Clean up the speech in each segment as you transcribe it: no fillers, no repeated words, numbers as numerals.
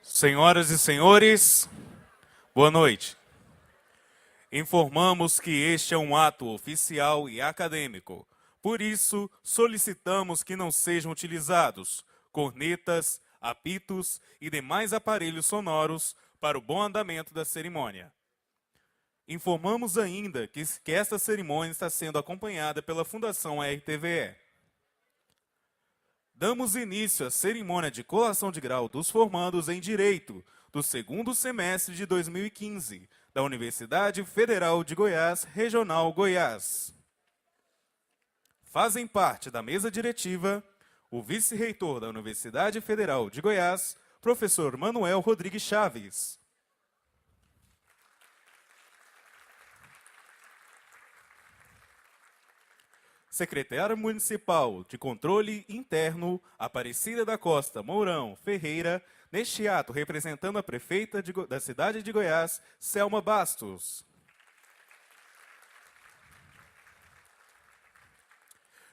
Senhoras e senhores, boa noite. Informamos que este é um ato oficial e acadêmico. Por isso, solicitamos que não sejam utilizados cornetas, apitos e demais aparelhos sonoros para o bom andamento da cerimônia. Informamos ainda que esta cerimônia está sendo acompanhada pela Fundação RTVE. Damos início à cerimônia de colação de grau dos formandos em Direito do segundo semestre de 2015, da Universidade Federal de Goiás, Regional Goiás. Fazem parte da mesa diretiva o vice-reitor da Universidade Federal de Goiás, professor Manuel Rodrigues Chaves. Secretária Municipal de Controle Interno, Aparecida da Costa Mourão Ferreira, neste ato representando a prefeita da cidade de Goiás, Selma Bastos.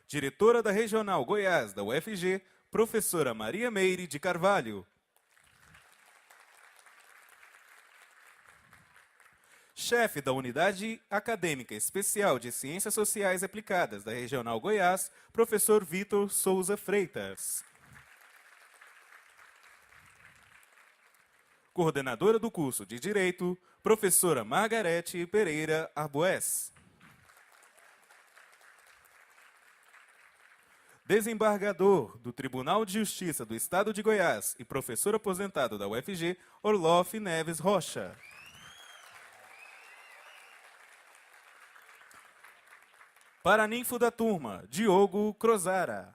Diretora da Regional Goiás da UFG, professora Maria Meire de Carvalho. Chefe da Unidade Acadêmica Especial de Ciências Sociais Aplicadas da Regional Goiás, professor Vitor Souza Freitas. Coordenadora do curso de Direito, professora Margarete Pereira Arboes. Desembargador do Tribunal de Justiça do Estado de Goiás e professor aposentado da UFG, Orlof Neves Rocha. Paraninfo da turma, Diogo Crozara.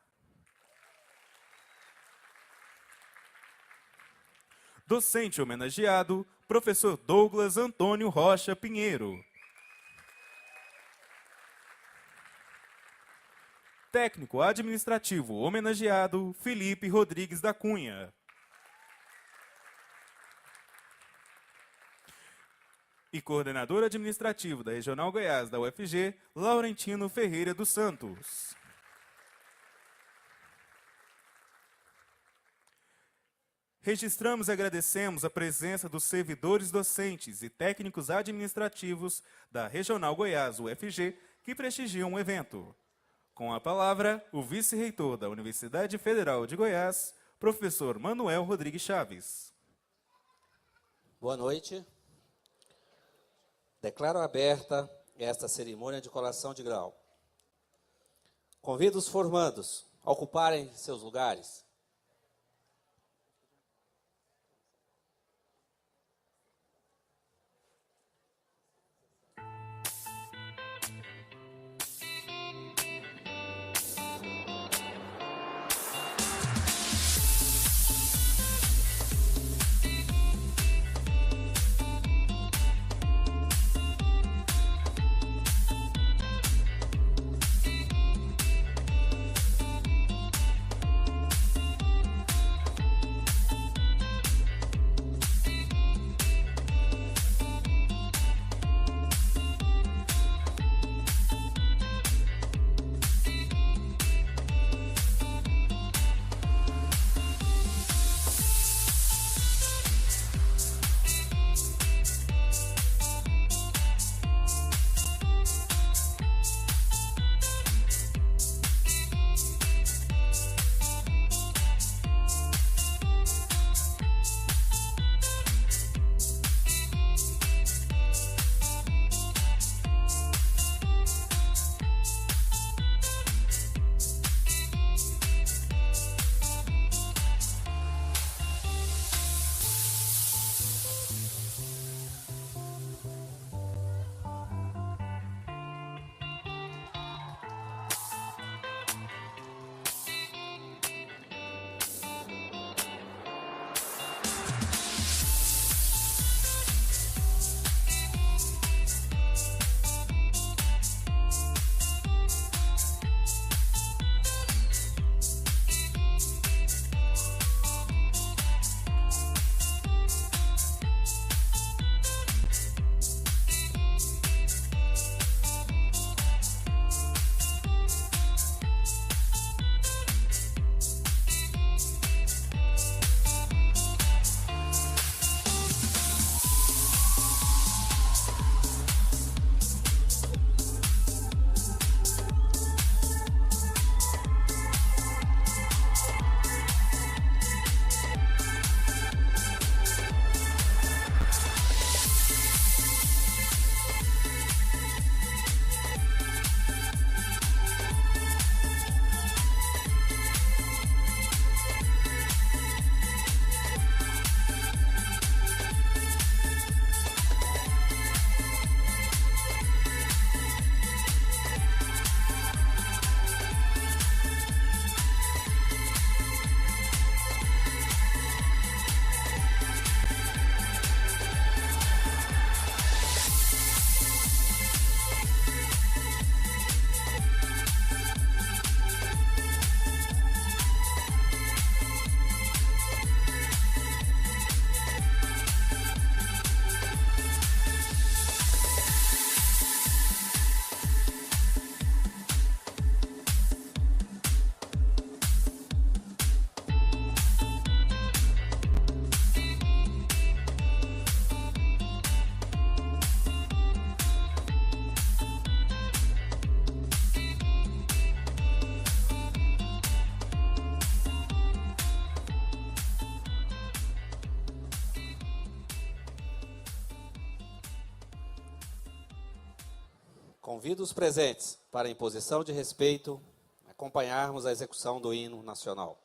Docente homenageado, professor Douglas Antônio Rocha Pinheiro. Técnico administrativo homenageado, Felipe Rodrigues da Cunha. E coordenador administrativo da Regional Goiás da UFG, Laurentino Ferreira dos Santos. Registramos e agradecemos a presença dos servidores docentes e técnicos administrativos da Regional Goiás UFG que prestigiam o evento. Com a palavra, o vice-reitor da Universidade Federal de Goiás, professor Manuel Rodrigues Chaves. Boa noite. Declaro aberta esta cerimônia de colação de grau. Convido os formandos a ocuparem seus lugares. Convido os presentes para, em posição de respeito, acompanharmos a execução do hino nacional.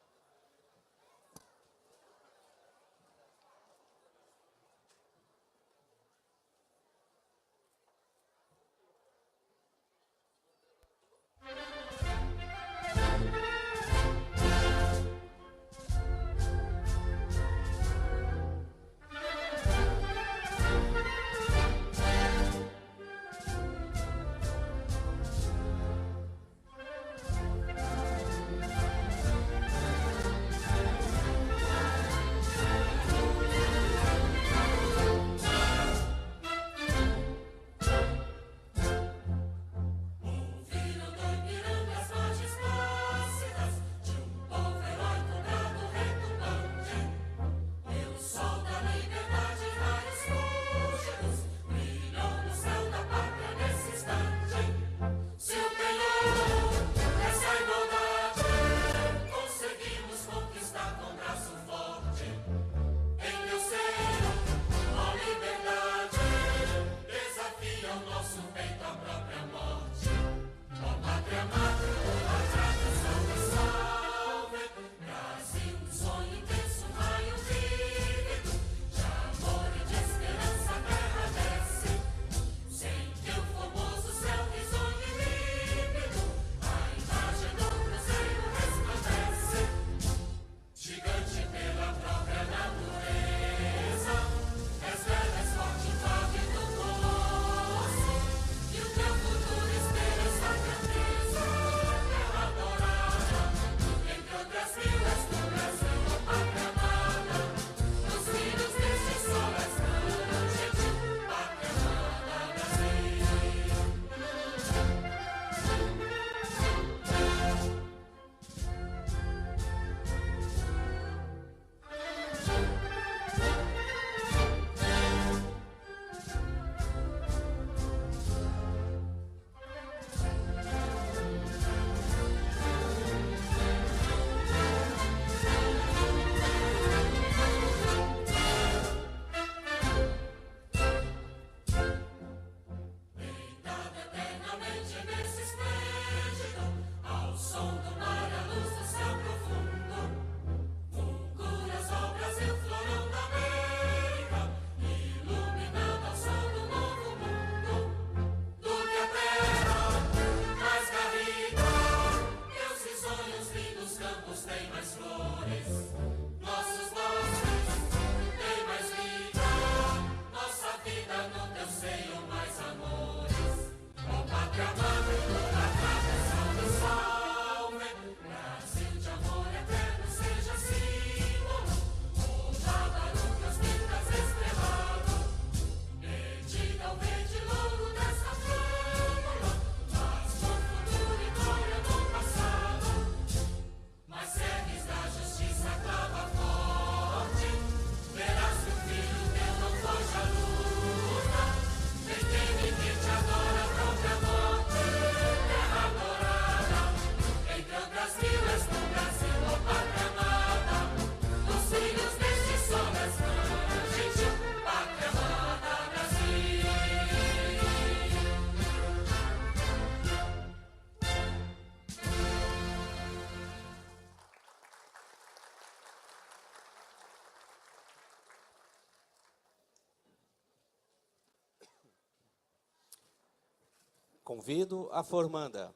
Convido a formanda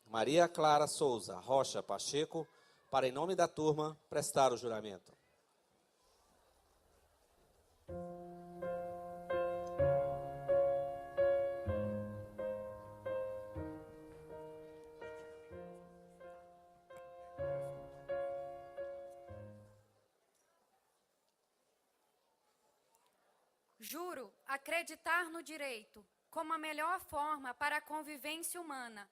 Maria Clara Souza Rocha Pacheco para, em nome da turma, prestar o juramento. Juro acreditar no direito como a melhor forma para a convivência humana.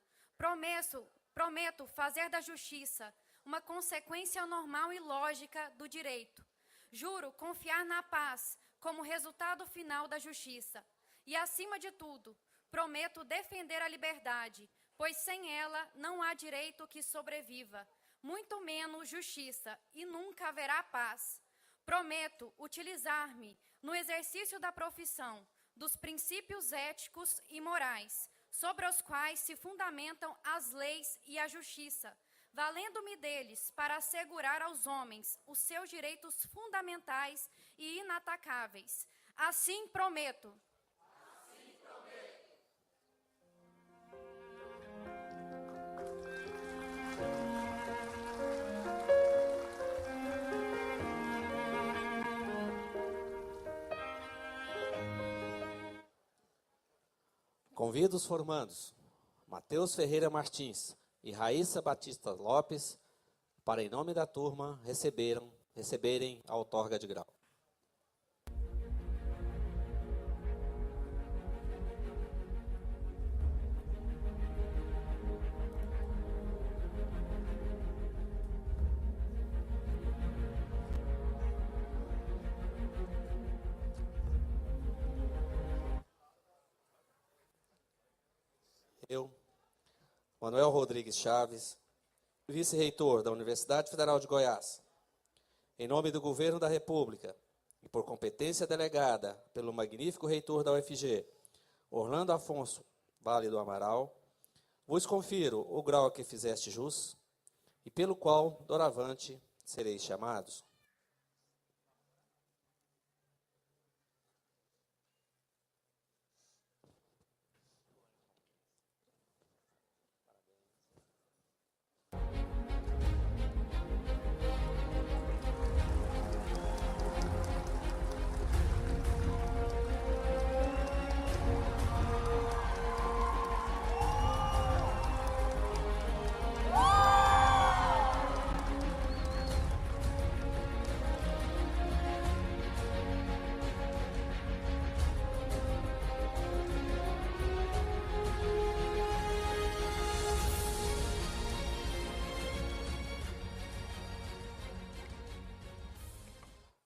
Prometo fazer da justiça uma consequência normal e lógica do direito. Juro confiar na paz como resultado final da justiça. E, acima de tudo, prometo defender a liberdade, pois sem ela não há direito que sobreviva, muito menos justiça, e nunca haverá paz. Prometo utilizar-me, no exercício da profissão, dos princípios éticos e morais, sobre os quais se fundamentam as leis e a justiça, valendo-me deles para assegurar aos homens os seus direitos fundamentais e inatacáveis. Assim prometo. Convido os formandos, Matheus Ferreira Martins e Raíssa Batista Lopes, para, em nome da turma, receberem a outorga de grau. Eu, Manuel Rodrigues Chaves, vice-reitor da Universidade Federal de Goiás, em nome do Governo da República e por competência delegada pelo magnífico reitor da UFG, Orlando Afonso Vale do Amaral, vos confiro o grau a que fizeste jus e pelo qual, doravante, sereis chamados.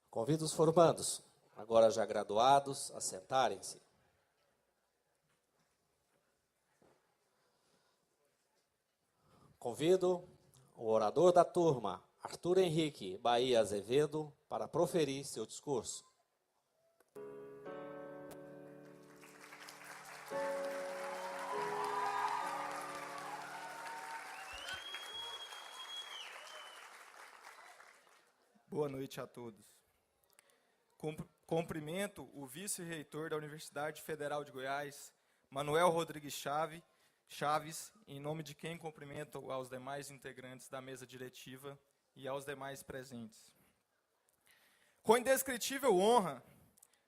Convido os formandos, agora já graduados, a sentarem-se. Convido o orador da turma, Arthur Henrique Bahia Azevedo, para proferir seu discurso. Boa noite a todos. Cumprimento o vice-reitor da Universidade Federal de Goiás, Manuel Rodrigues Chaves, em nome de quem cumprimento aos demais integrantes da mesa diretiva e aos demais presentes. Com indescritível honra,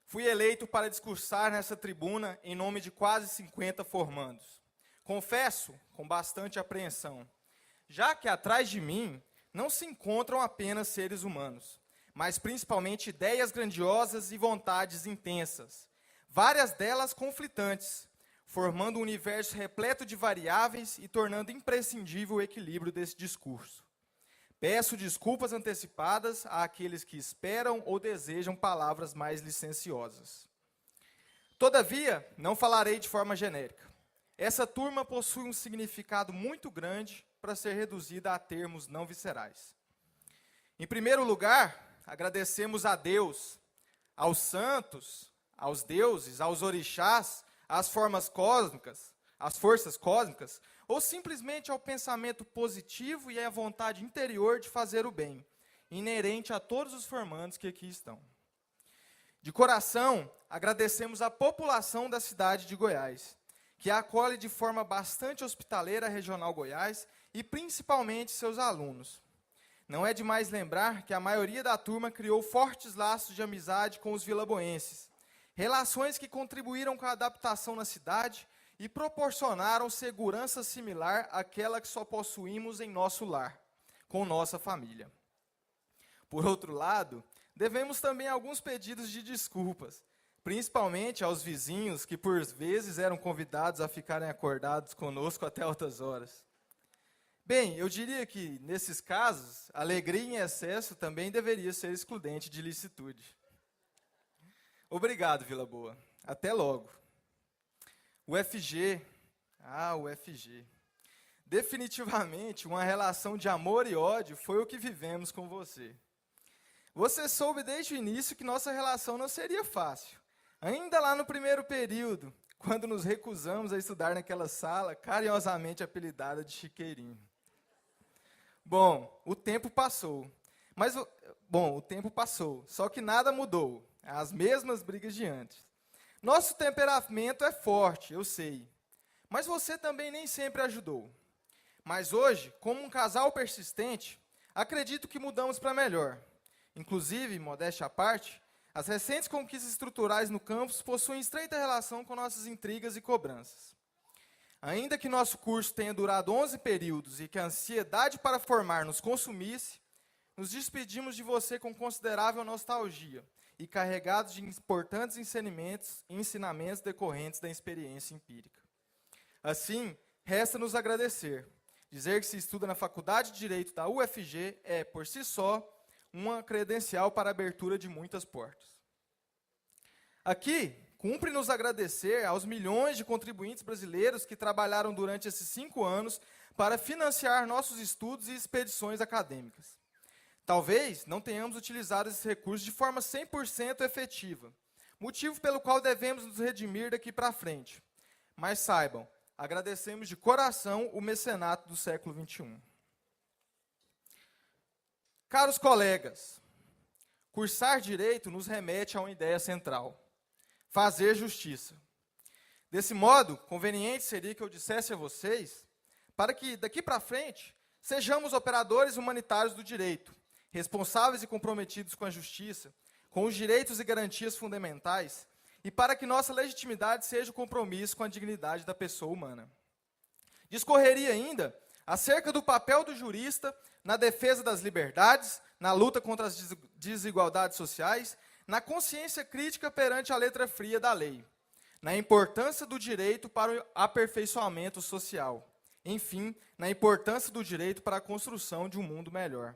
fui eleito para discursar nessa tribuna em nome de quase 50 formandos. Confesso, com bastante apreensão, já que atrás de mim não se encontram apenas seres humanos, mas principalmente ideias grandiosas e vontades intensas, várias delas conflitantes, formando um universo repleto de variáveis e tornando imprescindível o equilíbrio desse discurso. Peço desculpas antecipadas àqueles que esperam ou desejam palavras mais licenciosas. Todavia, não falarei de forma genérica. Essa turma possui um significado muito grande para ser reduzida a termos não viscerais. Em primeiro lugar, agradecemos a Deus, aos santos, aos deuses, aos orixás, às forças cósmicas, ou simplesmente ao pensamento positivo e à vontade interior de fazer o bem, inerente a todos os formandos que aqui estão. De coração, agradecemos à população da cidade de Goiás, que acolhe de forma bastante hospitaleira a Regional Goiás e principalmente seus alunos. Não é demais lembrar que a maioria da turma criou fortes laços de amizade com os vilaboenses, relações que contribuíram com a adaptação na cidade e proporcionaram segurança similar àquela que só possuímos em nosso lar, com nossa família. Por outro lado, devemos também alguns pedidos de desculpas, principalmente aos vizinhos que por vezes eram convidados a ficarem acordados conosco até altas horas. Bem, eu diria que, nesses casos, alegria em excesso também deveria ser excludente de licitude. Obrigado, Vila Boa. Até logo. UFG. UFG. Definitivamente, uma relação de amor e ódio foi o que vivemos com você. Você soube desde o início que nossa relação não seria fácil. Ainda lá no primeiro período, quando nos recusamos a estudar naquela sala, carinhosamente apelidada de chiqueirinho. Bom, o tempo passou. O tempo passou, só que nada mudou. As mesmas brigas de antes. Nosso temperamento é forte, eu sei. Mas você também nem sempre ajudou. Mas hoje, como um casal persistente, acredito que mudamos para melhor. Inclusive, modéstia à parte, as recentes conquistas estruturais no campus possuem estreita relação com nossas intrigas e cobranças. Ainda que nosso curso tenha durado 11 períodos e que a ansiedade para formar nos consumisse, nos despedimos de você com considerável nostalgia e carregados de importantes ensinamentos decorrentes da experiência empírica. Assim, resta nos agradecer. Dizer que se estuda na Faculdade de Direito da UFG é, por si só, uma credencial para a abertura de muitas portas. Aqui, cumpre nos agradecer aos milhões de contribuintes brasileiros que trabalharam durante esses 5 anos para financiar nossos estudos e expedições acadêmicas. Talvez não tenhamos utilizado esses recursos de forma 100% efetiva, motivo pelo qual devemos nos redimir daqui para frente. Mas saibam, agradecemos de coração o mecenato do século XXI. Caros colegas, cursar Direito nos remete a uma ideia central: fazer justiça. Desse modo, conveniente seria que eu dissesse a vocês, para que, daqui para frente, sejamos operadores humanitários do direito, responsáveis e comprometidos com a justiça, com os direitos e garantias fundamentais, e para que nossa legitimidade seja o compromisso com a dignidade da pessoa humana. Discorreria ainda acerca do papel do jurista na defesa das liberdades, na luta contra as desigualdades sociais, na consciência crítica perante a letra fria da lei, na importância do direito para o aperfeiçoamento social, enfim, na importância do direito para a construção de um mundo melhor.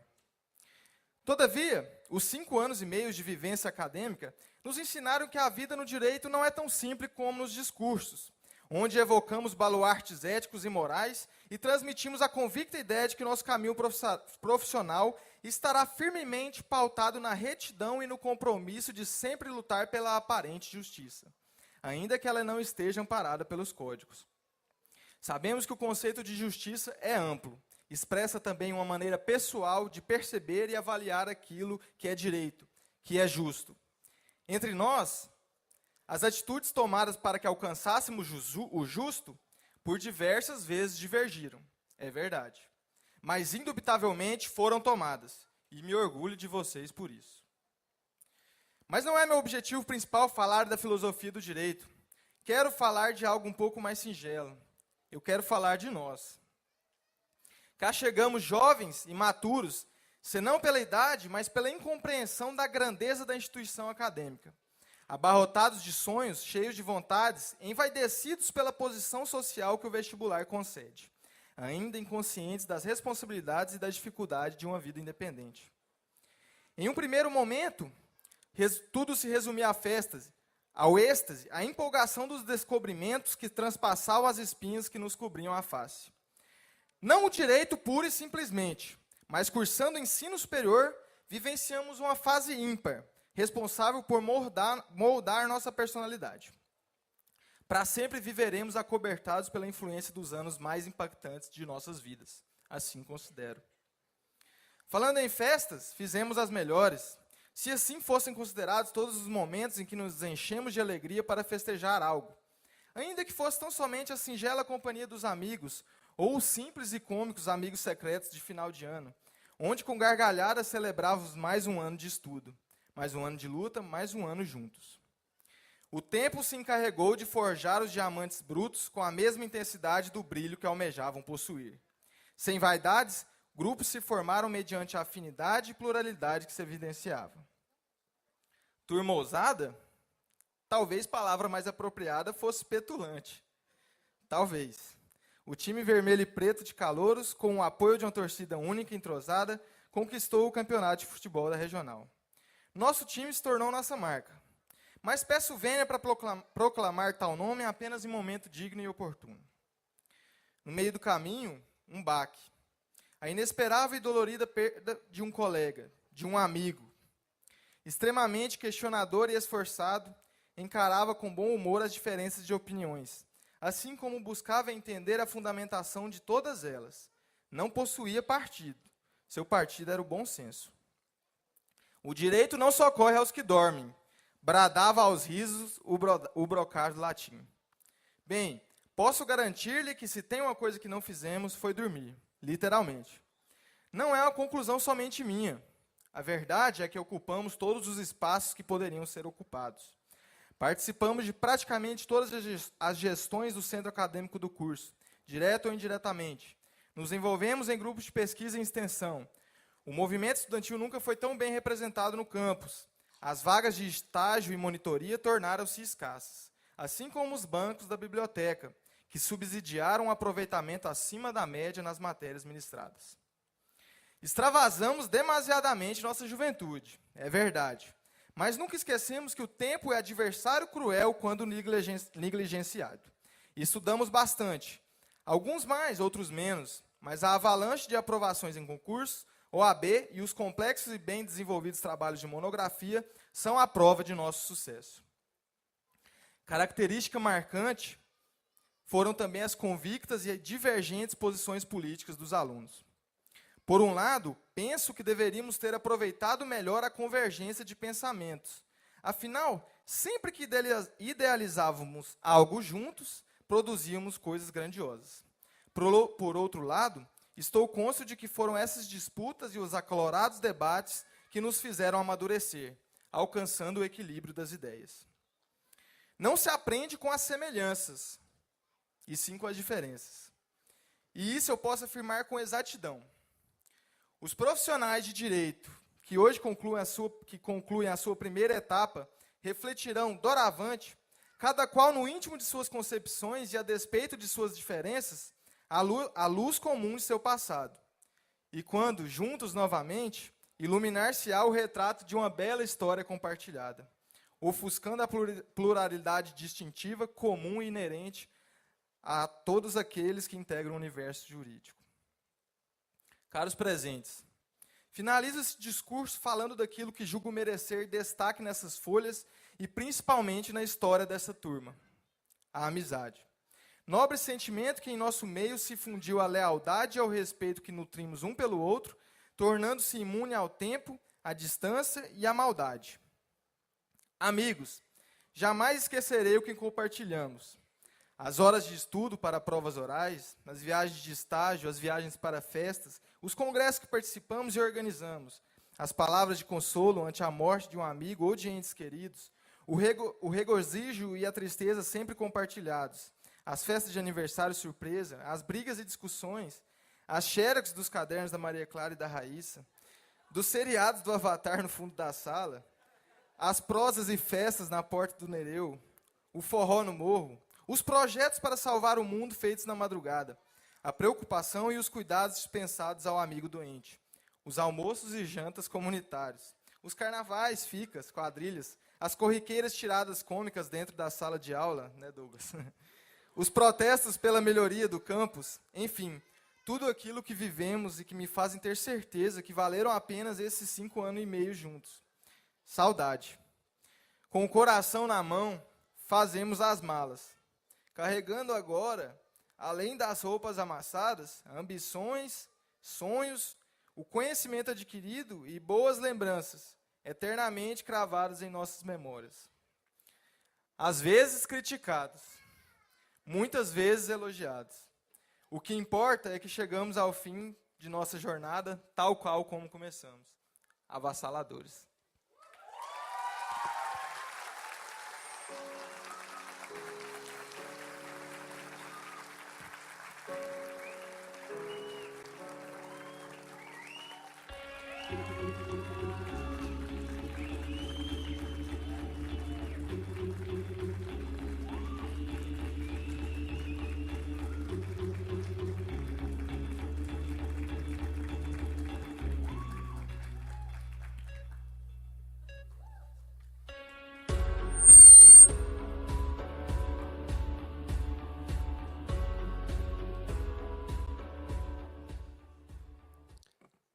Todavia, os 5 anos e meio de vivência acadêmica nos ensinaram que a vida no direito não é tão simples como nos discursos, onde evocamos baluartes éticos e morais e transmitimos a convicta ideia de que nosso caminho profissional estará firmemente pautado na retidão e no compromisso de sempre lutar pela aparente justiça, ainda que ela não esteja amparada pelos códigos. Sabemos que o conceito de justiça é amplo, expressa também uma maneira pessoal de perceber e avaliar aquilo que é direito, que é justo. Entre nós, as atitudes tomadas para que alcançássemos o justo, por diversas vezes divergiram, é verdade. Mas, indubitavelmente, foram tomadas, e me orgulho de vocês por isso. Mas não é meu objetivo principal falar da filosofia do direito. Quero falar de algo um pouco mais singelo. Eu quero falar de nós. Cá chegamos jovens e maturos, senão pela idade, mas pela incompreensão da grandeza da instituição acadêmica. Abarrotados de sonhos, cheios de vontades, envaidecidos pela posição social que o vestibular concede, ainda inconscientes das responsabilidades e da dificuldade de uma vida independente. Em um primeiro momento, tudo se resumia a festas, ao êxtase, à empolgação dos descobrimentos que transpassavam as espinhas que nos cobriam a face. Não o direito puro e simplesmente, mas cursando ensino superior, vivenciamos uma fase ímpar, responsável por moldar nossa personalidade. Para sempre viveremos acobertados pela influência dos anos mais impactantes de nossas vidas. Assim considero. Falando em festas, fizemos as melhores. Se assim fossem considerados todos os momentos em que nos enchemos de alegria para festejar algo. Ainda que fosse tão somente a singela companhia dos amigos, ou os simples e cômicos amigos secretos de final de ano, onde com gargalhadas celebrávamos mais um ano de estudo, mais um ano de luta, mais um ano juntos. O tempo se encarregou de forjar os diamantes brutos com a mesma intensidade do brilho que almejavam possuir. Sem vaidades, grupos se formaram mediante a afinidade e pluralidade que se evidenciava. Turma ousada? Talvez palavra mais apropriada fosse petulante. Talvez. O time vermelho e preto de calouros, com o apoio de uma torcida única e entrosada, conquistou o campeonato de futebol da regional. Nosso time se tornou nossa marca. Mas peço vênia para proclamar tal nome apenas em momento digno e oportuno. No meio do caminho, um baque. A inesperável e dolorida perda de um colega, de um amigo. Extremamente questionador e esforçado, encarava com bom humor as diferenças de opiniões, assim como buscava entender a fundamentação de todas elas. Não possuía partido. Seu partido era o bom senso. O direito não socorre aos que dormem, bradava aos risos o brocário latim. Bem, posso garantir-lhe que se tem uma coisa que não fizemos foi dormir, literalmente. Não é uma conclusão somente minha. A verdade é que ocupamos todos os espaços que poderiam ser ocupados. Participamos de praticamente todas as gestões do centro acadêmico do curso, direto ou indiretamente. Nos envolvemos em grupos de pesquisa e extensão. O movimento estudantil nunca foi tão bem representado no campus. As vagas de estágio e monitoria tornaram-se escassas, assim como os bancos da biblioteca, que subsidiaram um aproveitamento acima da média nas matérias ministradas. Extravasamos demasiadamente nossa juventude, é verdade. Mas nunca esquecemos que o tempo é adversário cruel quando negligenciado. Estudamos bastante, alguns mais, outros menos, mas a avalanche de aprovações em concursos, OAB e os complexos e bem desenvolvidos trabalhos de monografia são a prova de nosso sucesso. Característica marcante foram também as convictas e divergentes posições políticas dos alunos. Por um lado, penso que deveríamos ter aproveitado melhor a convergência de pensamentos. Afinal, sempre que idealizávamos algo juntos, produzíamos coisas grandiosas. Por outro lado, estou cônscio de que foram essas disputas e os acalorados debates que nos fizeram amadurecer, alcançando o equilíbrio das ideias. Não se aprende com as semelhanças, e sim com as diferenças. E isso eu posso afirmar com exatidão. Os profissionais de direito que hoje concluem a sua primeira etapa refletirão, doravante, cada qual no íntimo de suas concepções e a despeito de suas diferenças, a luz comum de seu passado. E quando, juntos novamente, iluminar-se-á o retrato de uma bela história compartilhada, ofuscando a pluralidade distintiva, comum e inerente a todos aqueles que integram o universo jurídico. Caros presentes, finalizo esse discurso falando daquilo que julgo merecer destaque nessas folhas e principalmente na história dessa turma, a amizade. Nobre sentimento que em nosso meio se fundiu a lealdade e ao respeito que nutrimos um pelo outro, tornando-se imune ao tempo, à distância e à maldade. Amigos, jamais esquecerei o que compartilhamos. As horas de estudo para provas orais, as viagens de estágio, as viagens para festas, os congressos que participamos e organizamos, as palavras de consolo ante a morte de um amigo ou de entes queridos, o regozijo e a tristeza sempre compartilhados, as festas de aniversário surpresa, as brigas e discussões, as xerox dos cadernos da Maria Clara e da Raíssa, dos seriados do Avatar no fundo da sala, as prosas e festas na porta do Nereu, o forró no morro, os projetos para salvar o mundo feitos na madrugada, a preocupação e os cuidados dispensados ao amigo doente, os almoços e jantas comunitários, os carnavais, ficas, quadrilhas, as corriqueiras tiradas cômicas dentro da sala de aula, né, Douglas? Os protestos pela melhoria do campus, enfim, tudo aquilo que vivemos e que me fazem ter certeza que valeram apenas esses 5 anos e meio juntos. Saudade. Com o coração na mão, fazemos as malas. Carregando agora, além das roupas amassadas, ambições, sonhos, o conhecimento adquirido e boas lembranças, eternamente cravados em nossas memórias. Às vezes criticados, muitas vezes elogiados. O que importa é que chegamos ao fim de nossa jornada, tal qual como começamos, avassaladores.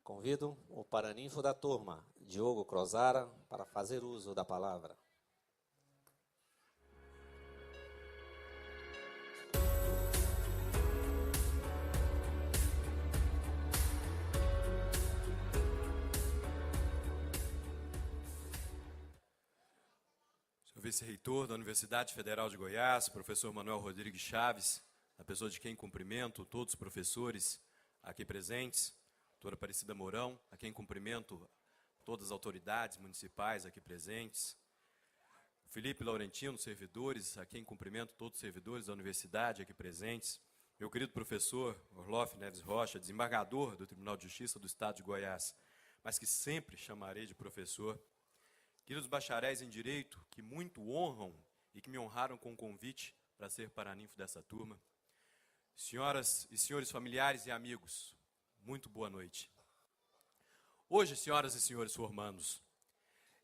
Convido o paraninfo da turma, Diogo Crozara, para fazer uso da palavra. Vice-reitor da Universidade Federal de Goiás, professor Manuel Rodrigues Chaves, a pessoa de quem cumprimento todos os professores aqui presentes, doutora Aparecida Mourão, a quem cumprimento todas as autoridades municipais aqui presentes, Felipe Laurentino, servidores, a quem cumprimento todos os servidores da universidade aqui presentes, meu querido professor Orloff Neves Rocha, desembargador do Tribunal de Justiça do Estado de Goiás, mas que sempre chamarei de professor, queridos bacharéis em Direito, que muito honram e que me honraram com o convite para ser paraninfo dessa turma, senhoras e senhores familiares e amigos, muito boa noite. Hoje, senhoras e senhores formandos,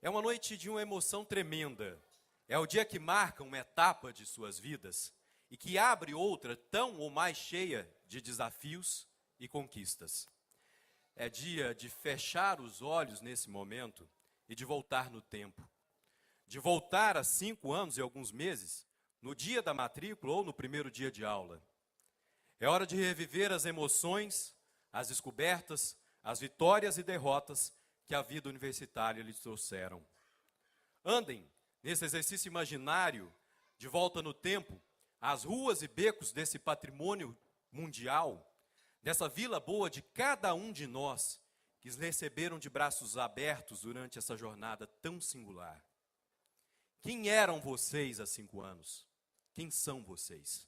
é uma noite de uma emoção tremenda. É o dia que marca uma etapa de suas vidas e que abre outra tão ou mais cheia de desafios e conquistas. É dia de fechar os olhos nesse momento e de voltar no tempo. De voltar a 5 anos e alguns meses, no dia da matrícula ou no primeiro dia de aula. É hora de reviver as emoções, as descobertas, as vitórias e derrotas que a vida universitária lhes trouxeram. Andem nesse exercício imaginário, de volta no tempo, as ruas e becos desse patrimônio mundial, dessa vila boa de cada um de nós, que os receberam de braços abertos durante essa jornada tão singular. Quem eram vocês há 5 anos? Quem são vocês?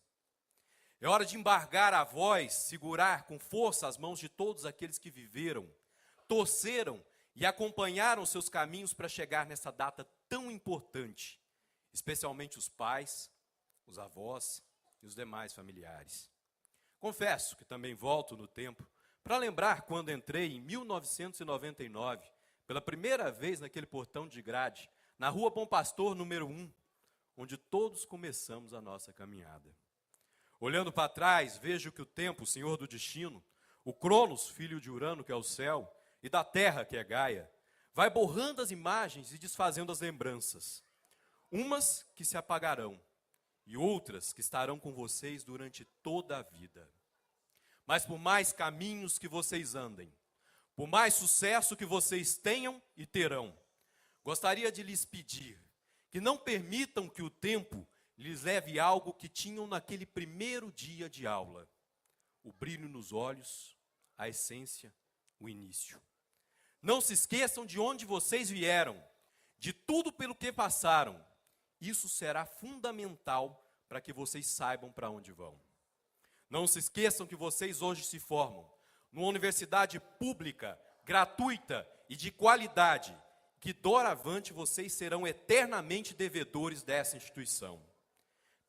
É hora de embargar a voz, segurar com força as mãos de todos aqueles que viveram, torceram e acompanharam seus caminhos para chegar nessa data tão importante, especialmente os pais, os avós e os demais familiares. Confesso que também volto no tempo para lembrar quando entrei em 1999, pela primeira vez naquele portão de grade, na Rua Bom Pastor, número 1, onde todos começamos a nossa caminhada. Olhando para trás, vejo que o tempo, o senhor do destino, o Cronos, filho de Urano, que é o céu, e da terra, que é Gaia, vai borrando as imagens e desfazendo as lembranças. Umas que se apagarão e outras que estarão com vocês durante toda a vida. Mas por mais caminhos que vocês andem, por mais sucesso que vocês tenham e terão, gostaria de lhes pedir que não permitam que o tempo lhes leve algo que tinham naquele primeiro dia de aula: o brilho nos olhos, a essência, o início. Não se esqueçam de onde vocês vieram, de tudo pelo que passaram. Isso será fundamental para que vocês saibam para onde vão. Não se esqueçam que vocês hoje se formam numa universidade pública, gratuita e de qualidade, que doravante vocês serão eternamente devedores dessa instituição.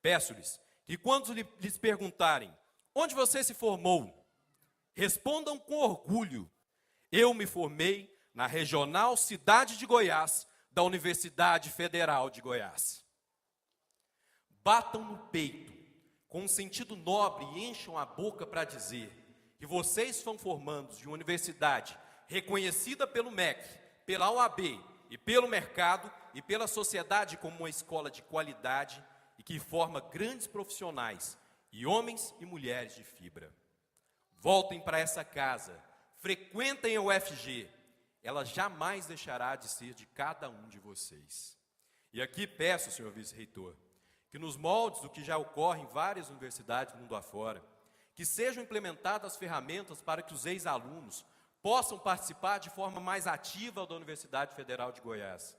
Peço-lhes que quando lhes perguntarem onde você se formou, respondam com orgulho: eu me formei na Regional Cidade de Goiás, da Universidade Federal de Goiás. Batam no peito, com um sentido nobre, e encham a boca para dizer que vocês são formandos de uma universidade reconhecida pelo MEC, pela OAB e pelo mercado e pela sociedade como uma escola de qualidade e que forma grandes profissionais e homens e mulheres de fibra. Voltem para essa casa, frequentem a UFG, ela jamais deixará de ser de cada um de vocês. E aqui peço, senhor vice-reitor, que nos moldes do que já ocorre em várias universidades do mundo afora, que sejam implementadas ferramentas para que os ex-alunos possam participar de forma mais ativa da Universidade Federal de Goiás.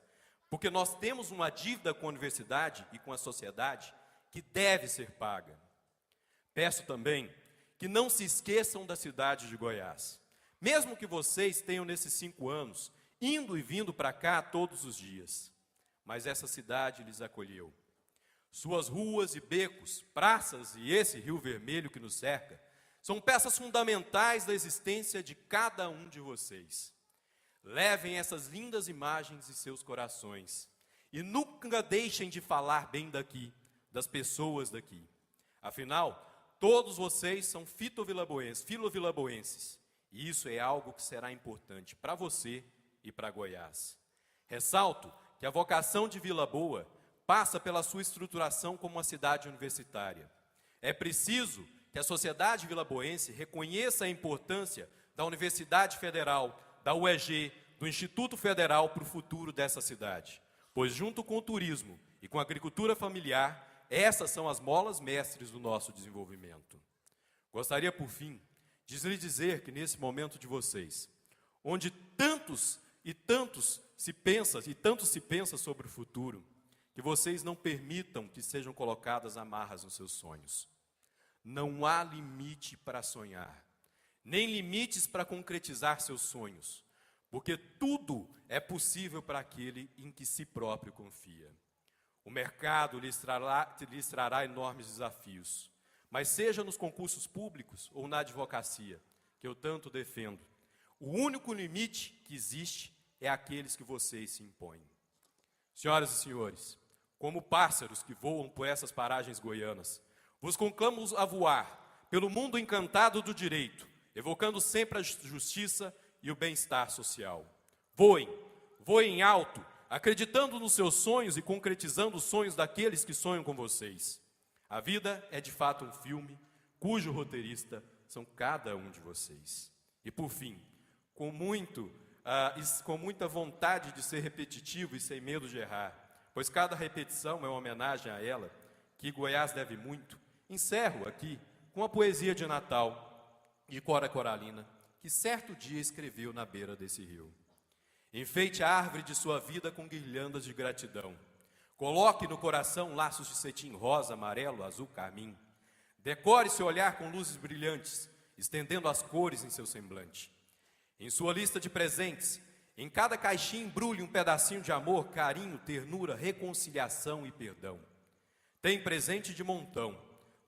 Porque nós temos uma dívida com a universidade e com a sociedade que deve ser paga. Peço também que não se esqueçam da cidade de Goiás. Mesmo que vocês tenham nesses 5 anos, indo e vindo para cá todos os dias. Mas essa cidade lhes acolheu. Suas ruas e becos, praças e esse Rio Vermelho que nos cerca, são peças fundamentais da existência de cada um de vocês. Levem essas lindas imagens em seus corações e nunca deixem de falar bem daqui, das pessoas daqui. Afinal, todos vocês são filovilaboenses, e isso é algo que será importante para você e para Goiás. Ressalto que a vocação de Vila Boa passa pela sua estruturação como uma cidade universitária. É preciso que a sociedade vilaboense reconheça a importância da Universidade Federal, da UEG, do Instituto Federal para o futuro dessa cidade, pois junto com o turismo e com a agricultura familiar, essas são as molas mestres do nosso desenvolvimento. Gostaria, por fim, de lhes dizer que nesse momento de vocês, onde tanto se pensa sobre o futuro, que vocês não permitam que sejam colocadas amarras nos seus sonhos. Não há limite para sonhar, nem limites para concretizar seus sonhos, porque tudo é possível para aquele em que si próprio confia. O mercado lhes trará enormes desafios, mas seja nos concursos públicos ou na advocacia, que eu tanto defendo, o único limite que existe é aqueles que vocês se impõem. Senhoras e senhores, como pássaros que voam por essas paragens goianas, vos conclamo a voar pelo mundo encantado do direito, evocando sempre a justiça e o bem-estar social. Voem alto, acreditando nos seus sonhos e concretizando os sonhos daqueles que sonham com vocês. A vida é de fato um filme, cujo roteirista são cada um de vocês. E por fim, com muita vontade de ser repetitivo e sem medo de errar, pois cada repetição é uma homenagem a ela, que Goiás deve muito, encerro aqui com a poesia de Natal de Cora Coralina, que certo dia escreveu na beira desse rio. Enfeite a árvore de sua vida com guirlandas de gratidão. Coloque no coração laços de cetim rosa, amarelo, azul, carmim. Decore seu olhar com luzes brilhantes, estendendo as cores em seu semblante. Em sua lista de presentes, em cada caixinha embrulhe um pedacinho de amor, carinho, ternura, reconciliação e perdão. Tem presente de montão,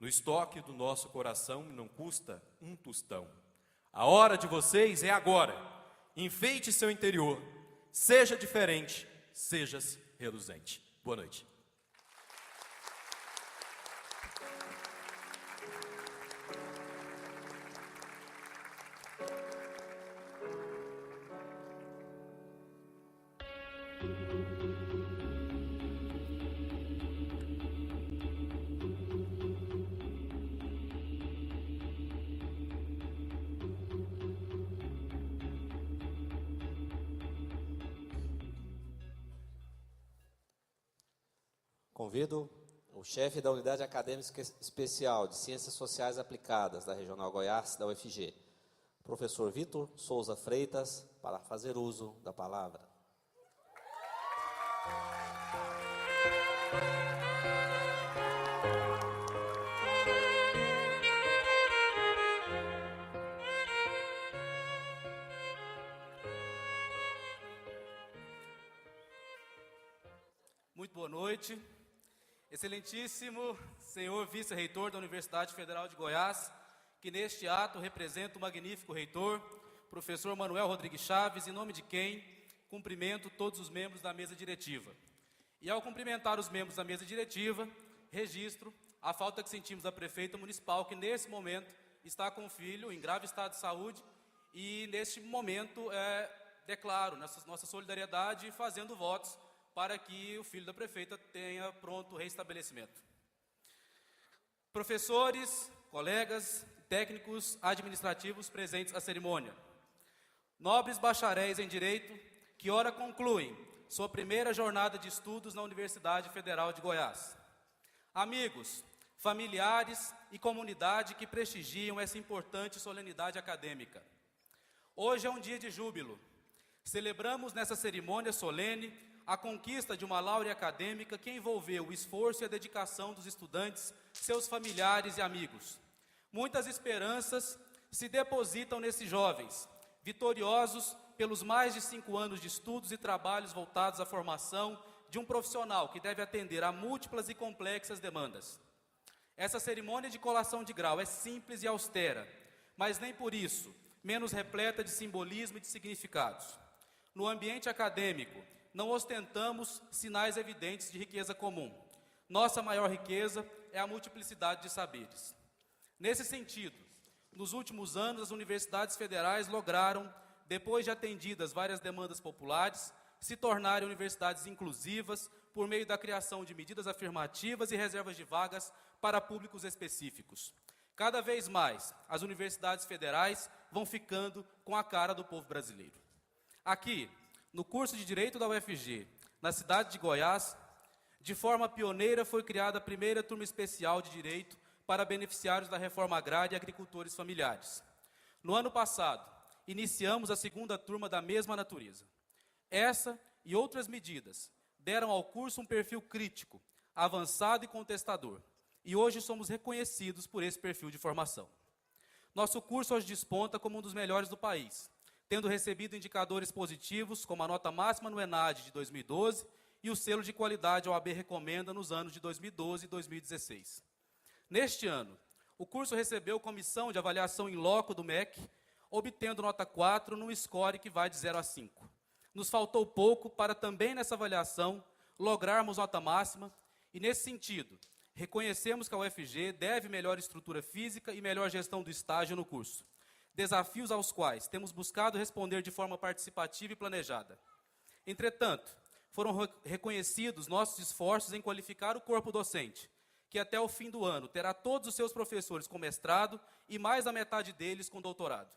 no estoque do nosso coração não custa um tostão. A hora de vocês é agora. Enfeite seu interior, seja diferente, sejas reluzente. Boa noite. Convido o chefe da Unidade Acadêmica Especial de Ciências Sociais Aplicadas da Regional Goiás, da UFG, professor Vitor Souza Freitas, para fazer uso da palavra. Muito boa noite. Excelentíssimo senhor vice-reitor da Universidade Federal de Goiás, que neste ato representa o magnífico reitor, professor Manuel Rodrigues Chaves, em nome de quem cumprimento todos os membros da mesa diretiva. E ao cumprimentar os membros da mesa diretiva, registro a falta que sentimos da prefeita municipal, que nesse momento está com o filho em grave estado de saúde, e neste momento declaro nossa solidariedade fazendo votos para que o filho da prefeita tenha pronto reestabelecimento. Professores, colegas, técnicos administrativos presentes à cerimônia. Nobres bacharéis em Direito, que ora concluem sua primeira jornada de estudos na Universidade Federal de Goiás. Amigos, familiares e comunidade que prestigiam essa importante solenidade acadêmica. Hoje é um dia de júbilo. Celebramos nessa cerimônia solene a conquista de uma laure acadêmica que envolveu o esforço e a dedicação dos estudantes, seus familiares e amigos. Muitas esperanças se depositam nesses jovens, vitoriosos pelos mais de 5 anos de estudos e trabalhos voltados à formação de um profissional que deve atender a múltiplas e complexas demandas. Essa cerimônia de colação de grau é simples e austera, mas nem por isso menos repleta de simbolismo e de significados. No ambiente acadêmico, não ostentamos sinais evidentes de riqueza comum. Nossa maior riqueza é a multiplicidade de saberes. Nesse sentido, nos últimos anos, as universidades federais lograram, depois de atendidas várias demandas populares, se tornarem universidades inclusivas por meio da criação de medidas afirmativas e reservas de vagas para públicos específicos. Cada vez mais, as universidades federais vão ficando com a cara do povo brasileiro. Aqui, no curso de Direito da UFG, na cidade de Goiás, De forma pioneira, foi criada a primeira turma especial de direito para beneficiários da reforma agrária e agricultores familiares. No ano passado, iniciamos a segunda turma da mesma natureza. Essa e outras medidas deram ao curso um perfil crítico, avançado e contestador, e hoje somos reconhecidos por esse perfil de formação. Nosso curso hoje desponta como um dos melhores do país, tendo recebido indicadores positivos, como a nota máxima no ENAD de 2012 e o selo de qualidade OAB Recomenda nos anos de 2012 e 2016. Neste ano, o curso recebeu comissão de avaliação in loco do MEC, obtendo nota 4 num score que vai de 0 a 5. Nos faltou pouco para também nessa avaliação lograrmos nota máxima e, nesse sentido, reconhecemos que a UFG deve melhor estrutura física e melhor gestão do estágio no curso, desafios aos quais temos buscado responder de forma participativa e planejada. Entretanto, foram reconhecidos nossos esforços em qualificar o corpo docente, que até o fim do ano terá todos os seus professores com mestrado e mais da metade deles com doutorado.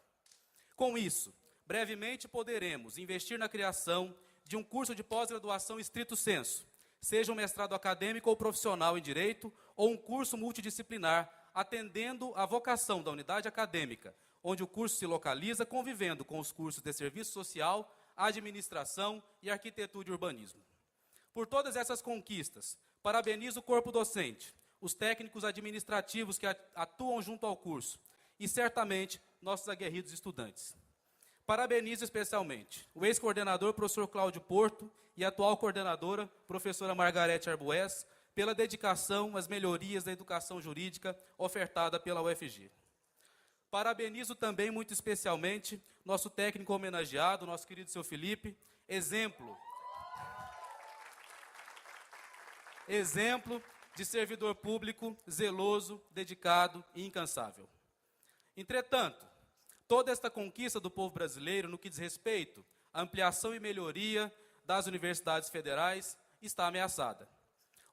Com isso, brevemente poderemos investir na criação de um curso de pós-graduação estrito sensu, seja um mestrado acadêmico ou profissional em direito, ou um curso multidisciplinar, atendendo à vocação da unidade acadêmica, onde o curso se localiza, convivendo com os cursos de serviço social, administração e arquitetura e urbanismo. Por todas essas conquistas, parabenizo o corpo docente, os técnicos administrativos que atuam junto ao curso e, certamente, nossos aguerridos estudantes. Parabenizo especialmente o ex-coordenador, professor Cláudio Porto, e a atual coordenadora, professora Margarete Arbues, pela dedicação às melhorias da educação jurídica ofertada pela UFG. Parabenizo também, muito especialmente, nosso técnico homenageado, nosso querido seu Felipe, exemplo de servidor público zeloso, dedicado e incansável. Entretanto, toda esta conquista do povo brasileiro no que diz respeito à ampliação e melhoria das universidades federais está ameaçada.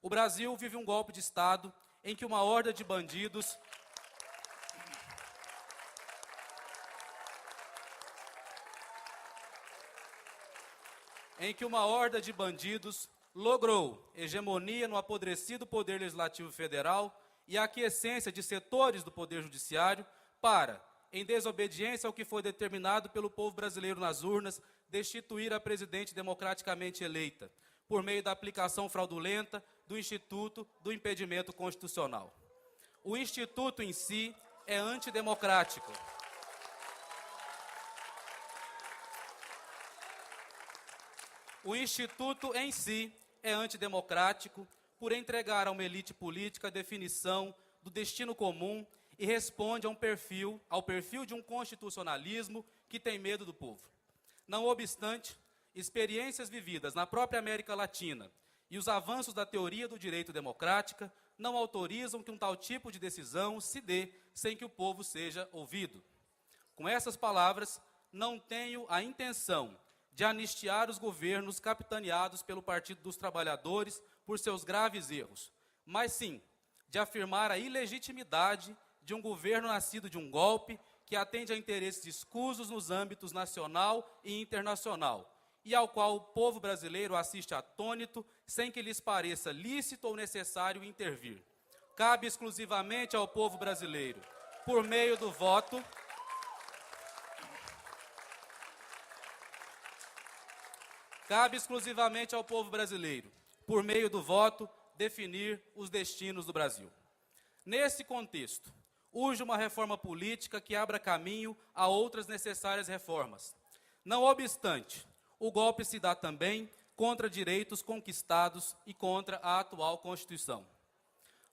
O Brasil vive um golpe de Estado em que uma horda de bandidos logrou hegemonia no apodrecido Poder Legislativo Federal e a aquiescência de setores do Poder Judiciário para, em desobediência ao que foi determinado pelo povo brasileiro nas urnas, destituir a presidente democraticamente eleita, por meio da aplicação fraudulenta do Instituto do Impedimento Constitucional. O Instituto em si é antidemocrático. O Instituto em si é antidemocrático por entregar a uma elite política a definição do destino comum e responde ao perfil de um constitucionalismo que tem medo do povo. Não obstante, experiências vividas na própria América Latina e os avanços da teoria do direito democrática não autorizam que um tal tipo de decisão se dê sem que o povo seja ouvido. Com essas palavras, não tenho a intenção de anistiar os governos capitaneados pelo Partido dos Trabalhadores por seus graves erros, mas sim de afirmar a ilegitimidade de um governo nascido de um golpe que atende a interesses escusos nos âmbitos nacional e internacional, e ao qual o povo brasileiro assiste atônito, sem que lhes pareça lícito ou necessário intervir. Cabe exclusivamente ao povo brasileiro, por meio do voto, definir os destinos do Brasil. Nesse contexto, urge uma reforma política que abra caminho a outras necessárias reformas. Não obstante, o golpe se dá também contra direitos conquistados e contra a atual Constituição.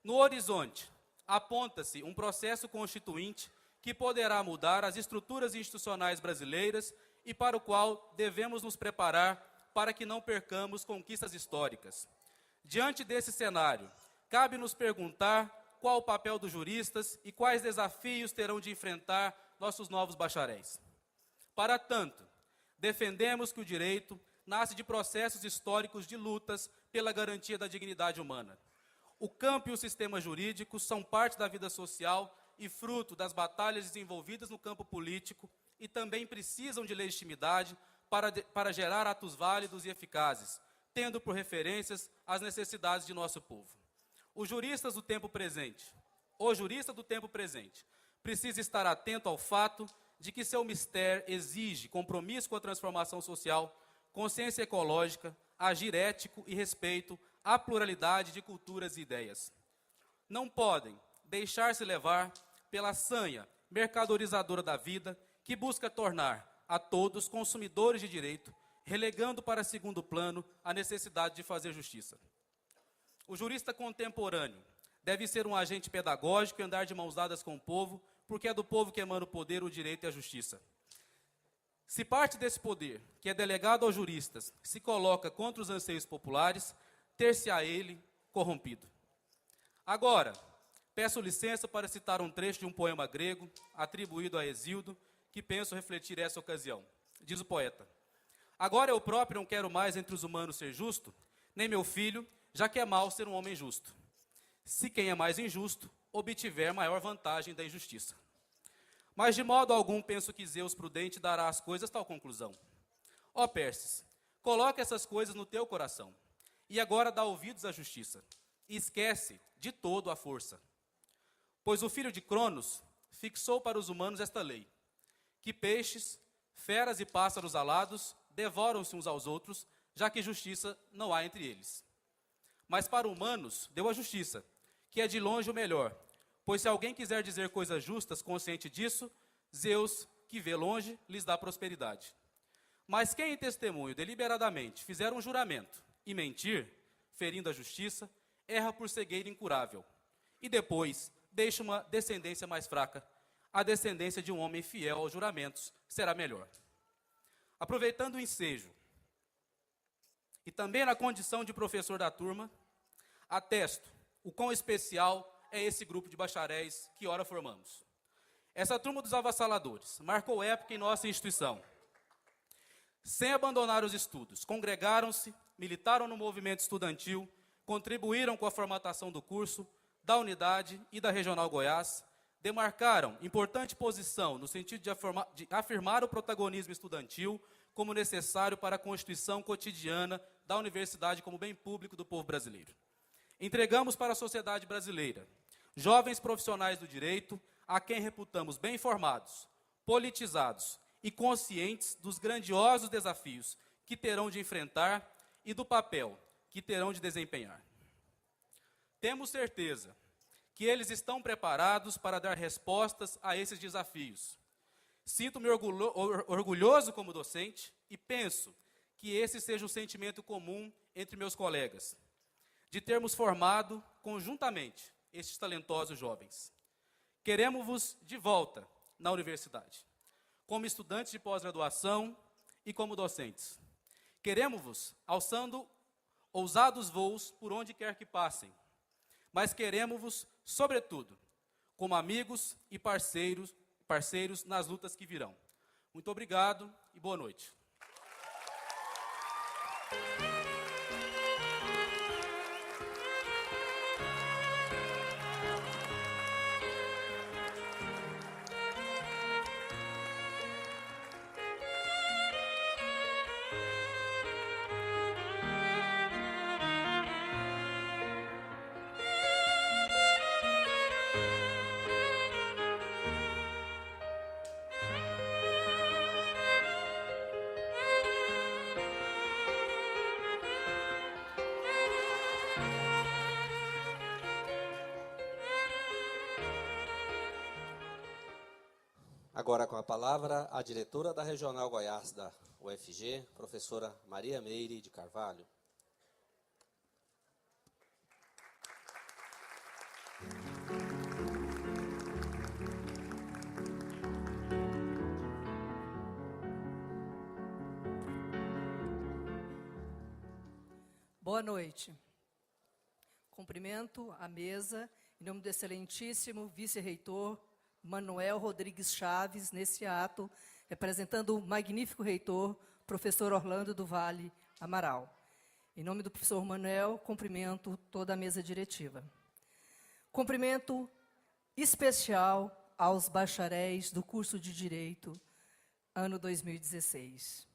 No horizonte, aponta-se um processo constituinte que poderá mudar as estruturas institucionais brasileiras e para o qual devemos nos preparar para que não percamos conquistas históricas. Diante desse cenário, cabe nos perguntar qual o papel dos juristas e quais desafios terão de enfrentar nossos novos bacharéis. Para tanto, defendemos que o direito nasce de processos históricos de lutas pela garantia da dignidade humana. O campo e o sistema jurídico são parte da vida social e fruto das batalhas desenvolvidas no campo político e também precisam de legitimidade para gerar atos válidos e eficazes, tendo por referências as necessidades de nosso povo. O jurista do tempo presente, precisa estar atento ao fato de que seu mistério exige compromisso com a transformação social, consciência ecológica, agir ético e respeito à pluralidade de culturas e ideias. Não podem deixar-se levar pela sanha mercadorizadora da vida que busca tornar a todos consumidores de direito, relegando para segundo plano a necessidade de fazer justiça. O jurista contemporâneo deve ser um agente pedagógico e andar de mãos dadas com o povo, porque é do povo que emana o poder, o direito e a justiça. Se parte desse poder, que é delegado aos juristas, se coloca contra os anseios populares, ter-se-á ele corrompido. Agora, peço licença para citar um trecho de um poema grego, atribuído a Hesíodo, que penso refletir essa ocasião. Diz o poeta: agora eu próprio não quero mais entre os humanos ser justo, nem meu filho, já que é mal ser um homem justo. Se quem é mais injusto obtiver maior vantagem da injustiça. Mas de modo algum penso que Zeus prudente dará às coisas tal conclusão. Ó Perses, coloca essas coisas no teu coração, e agora dá ouvidos à justiça, e esquece de todo a força. Pois o filho de Cronos fixou para os humanos esta lei, que peixes, feras e pássaros alados devoram-se uns aos outros, já que justiça não há entre eles. Mas para humanos deu a justiça, que é de longe o melhor, pois se alguém quiser dizer coisas justas consciente disso, Zeus, que vê longe, lhes dá prosperidade. Mas quem em testemunho deliberadamente fizer um juramento e mentir, ferindo a justiça, erra por cegueira incurável, e depois deixa uma descendência mais fraca. A descendência de um homem fiel aos juramentos será melhor. Aproveitando o ensejo, e também na condição de professor da turma, atesto o quão especial é esse grupo de bacharéis que ora formamos. Essa turma dos avassaladores marcou época em nossa instituição. Sem abandonar os estudos, congregaram-se, militaram no movimento estudantil, contribuíram com a formatação do curso, da unidade e da Regional Goiás, demarcaram importante posição no sentido de afirmar o protagonismo estudantil como necessário para a constituição cotidiana da universidade como bem público do povo brasileiro. Entregamos para a sociedade brasileira jovens profissionais do direito a quem reputamos bem informados, politizados e conscientes dos grandiosos desafios que terão de enfrentar e do papel que terão de desempenhar. Temos certeza que eles estão preparados para dar respostas a esses desafios. Sinto-me orgulhoso como docente e penso que esse seja um sentimento comum entre meus colegas, de termos formado conjuntamente estes talentosos jovens. Queremos-vos de volta na universidade, como estudantes de pós-graduação e como docentes. Queremos-vos alçando ousados voos por onde quer que passem, mas queremos-vos, sobretudo, como amigos e parceiros nas lutas que virão. Muito obrigado e boa noite. Agora com a palavra a diretora da Regional Goiás da UFG, professora Maria Meire de Carvalho. Boa noite. Cumprimento a mesa, em nome do excelentíssimo vice-reitor Manuel Rodrigues Chaves, nesse ato, representando o magnífico reitor, professor Orlando do Vale Amaral. Em nome do professor Manuel, cumprimento toda a mesa diretiva. Cumprimento especial aos bacharéis do curso de Direito, ano 2016.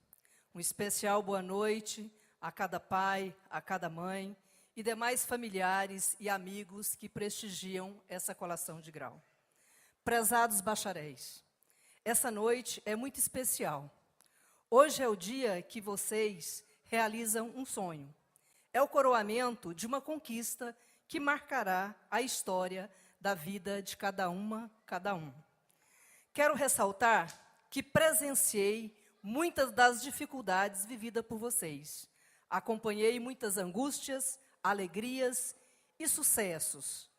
Um especial boa noite a cada pai, a cada mãe e demais familiares e amigos que prestigiam essa colação de grau. Prezados bacharéis, essa noite é muito especial. Hoje é o dia que vocês realizam um sonho. É o coroamento de uma conquista que marcará a história da vida de cada uma, cada um. Quero ressaltar que presenciei muitas das dificuldades vividas por vocês. Acompanhei muitas angústias, alegrias e sucessos,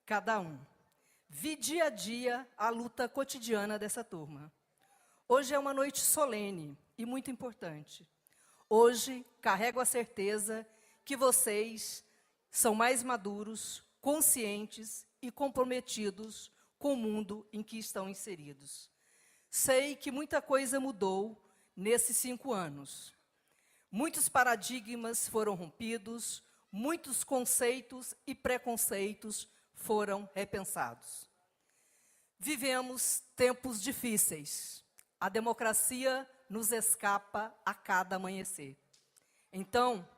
cada um. Vi dia a dia a luta cotidiana dessa turma. Hoje é uma noite solene e muito importante. Hoje carrego a certeza que vocês são mais maduros, conscientes e comprometidos com o mundo em que estão inseridos. Sei que muita coisa mudou nesses 5 anos. Muitos paradigmas foram rompidos, muitos conceitos e preconceitos foram repensados. Vivemos tempos difíceis. A democracia nos escapa a cada amanhecer. Então,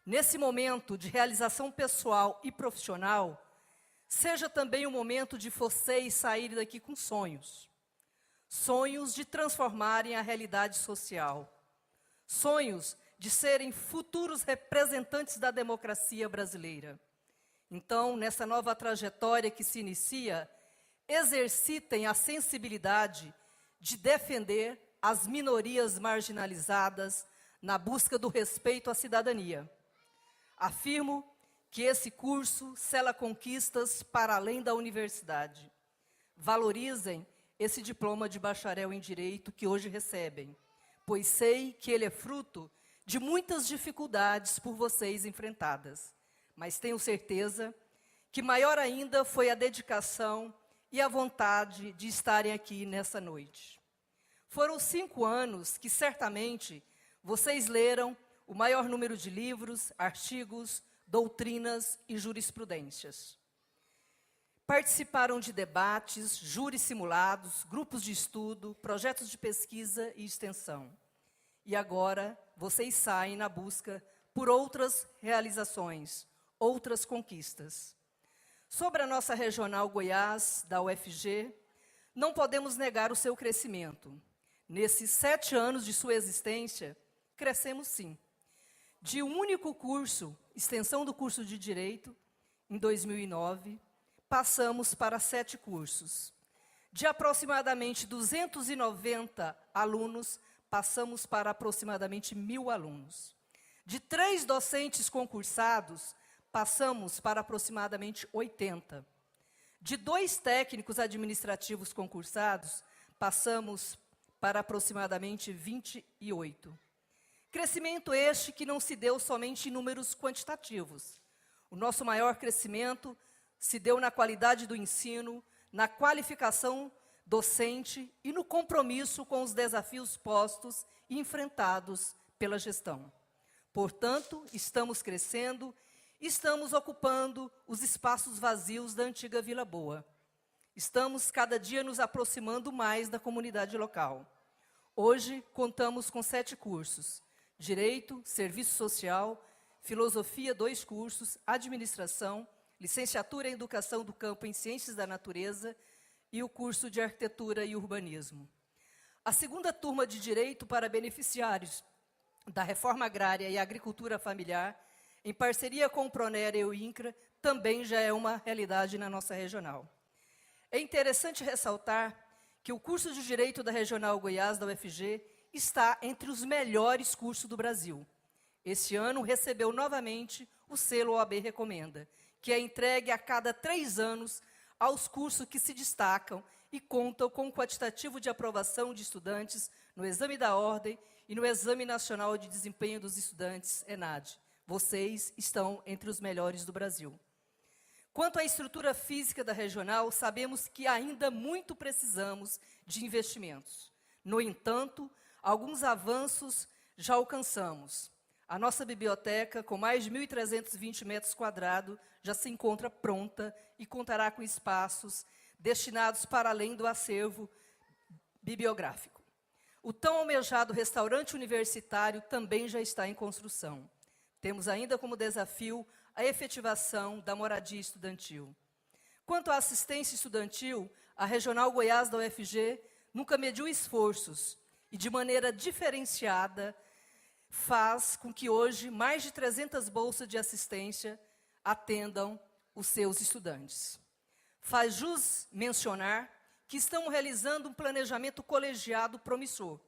nesse momento de realização pessoal e profissional, seja também o momento de vocês saírem daqui com sonhos. Sonhos de transformarem a realidade social. Sonhos de serem futuros representantes da democracia brasileira. Então, nessa nova trajetória que se inicia, exercitem a sensibilidade de defender as minorias marginalizadas na busca do respeito à cidadania. Afirmo que esse curso sela conquistas para além da universidade. Valorizem esse diploma de bacharel em Direito que hoje recebem, pois sei que ele é fruto de muitas dificuldades por vocês enfrentadas. Mas tenho certeza que maior ainda foi a dedicação e a vontade de estarem aqui nessa noite. Foram 5 anos que certamente vocês leram o maior número de livros, artigos, doutrinas e jurisprudências. Participaram de debates, júris simulados, grupos de estudo, projetos de pesquisa e extensão. E agora vocês saem na busca por outras realizações, outras conquistas. Sobre a nossa regional Goiás, da UFG, não podemos negar o seu crescimento. Nesses 7 anos de sua existência, crescemos sim. De um único curso, extensão do curso de Direito, em 2009, passamos para 7 cursos. De aproximadamente 290 alunos, passamos para aproximadamente 1.000 alunos. De 3 docentes concursados, passamos para aproximadamente 80. De 2 técnicos administrativos concursados, passamos para aproximadamente 28. Crescimento este que não se deu somente em números quantitativos. O nosso maior crescimento se deu na qualidade do ensino, na qualificação docente e no compromisso com os desafios postos e enfrentados pela gestão. Portanto, estamos crescendo, estamos ocupando os espaços vazios da antiga Vila Boa. Estamos cada dia nos aproximando mais da comunidade local. Hoje, contamos com 7 cursos: Direito, Serviço Social, Filosofia, 2 cursos, Administração, Licenciatura em Educação do Campo em Ciências da Natureza e o curso de Arquitetura e Urbanismo. A segunda turma de Direito para beneficiários da Reforma Agrária e Agricultura Familiar, em parceria com o Proner e o INCRA, também já é uma realidade na nossa regional. É interessante ressaltar que o curso de Direito da Regional Goiás, da UFG, está entre os melhores cursos do Brasil. Este ano recebeu novamente o selo OAB Recomenda, que é entregue a cada 3 anos aos cursos que se destacam e contam com o quantitativo de aprovação de estudantes no Exame da Ordem e no Exame Nacional de Desempenho dos Estudantes, ENAD. Vocês estão entre os melhores do Brasil. Quanto à estrutura física da regional, sabemos que ainda muito precisamos de investimentos. No entanto, alguns avanços já alcançamos. A nossa biblioteca, com mais de 1.320 metros quadrados, já se encontra pronta e contará com espaços destinados para além do acervo bibliográfico. O tão almejado restaurante universitário também já está em construção. Temos ainda como desafio a efetivação da moradia estudantil. Quanto à assistência estudantil, a Regional Goiás da UFG nunca mediu esforços e, de maneira diferenciada, faz com que hoje mais de 300 bolsas de assistência atendam os seus estudantes. Faz jus mencionar que estamos realizando um planejamento colegiado promissor,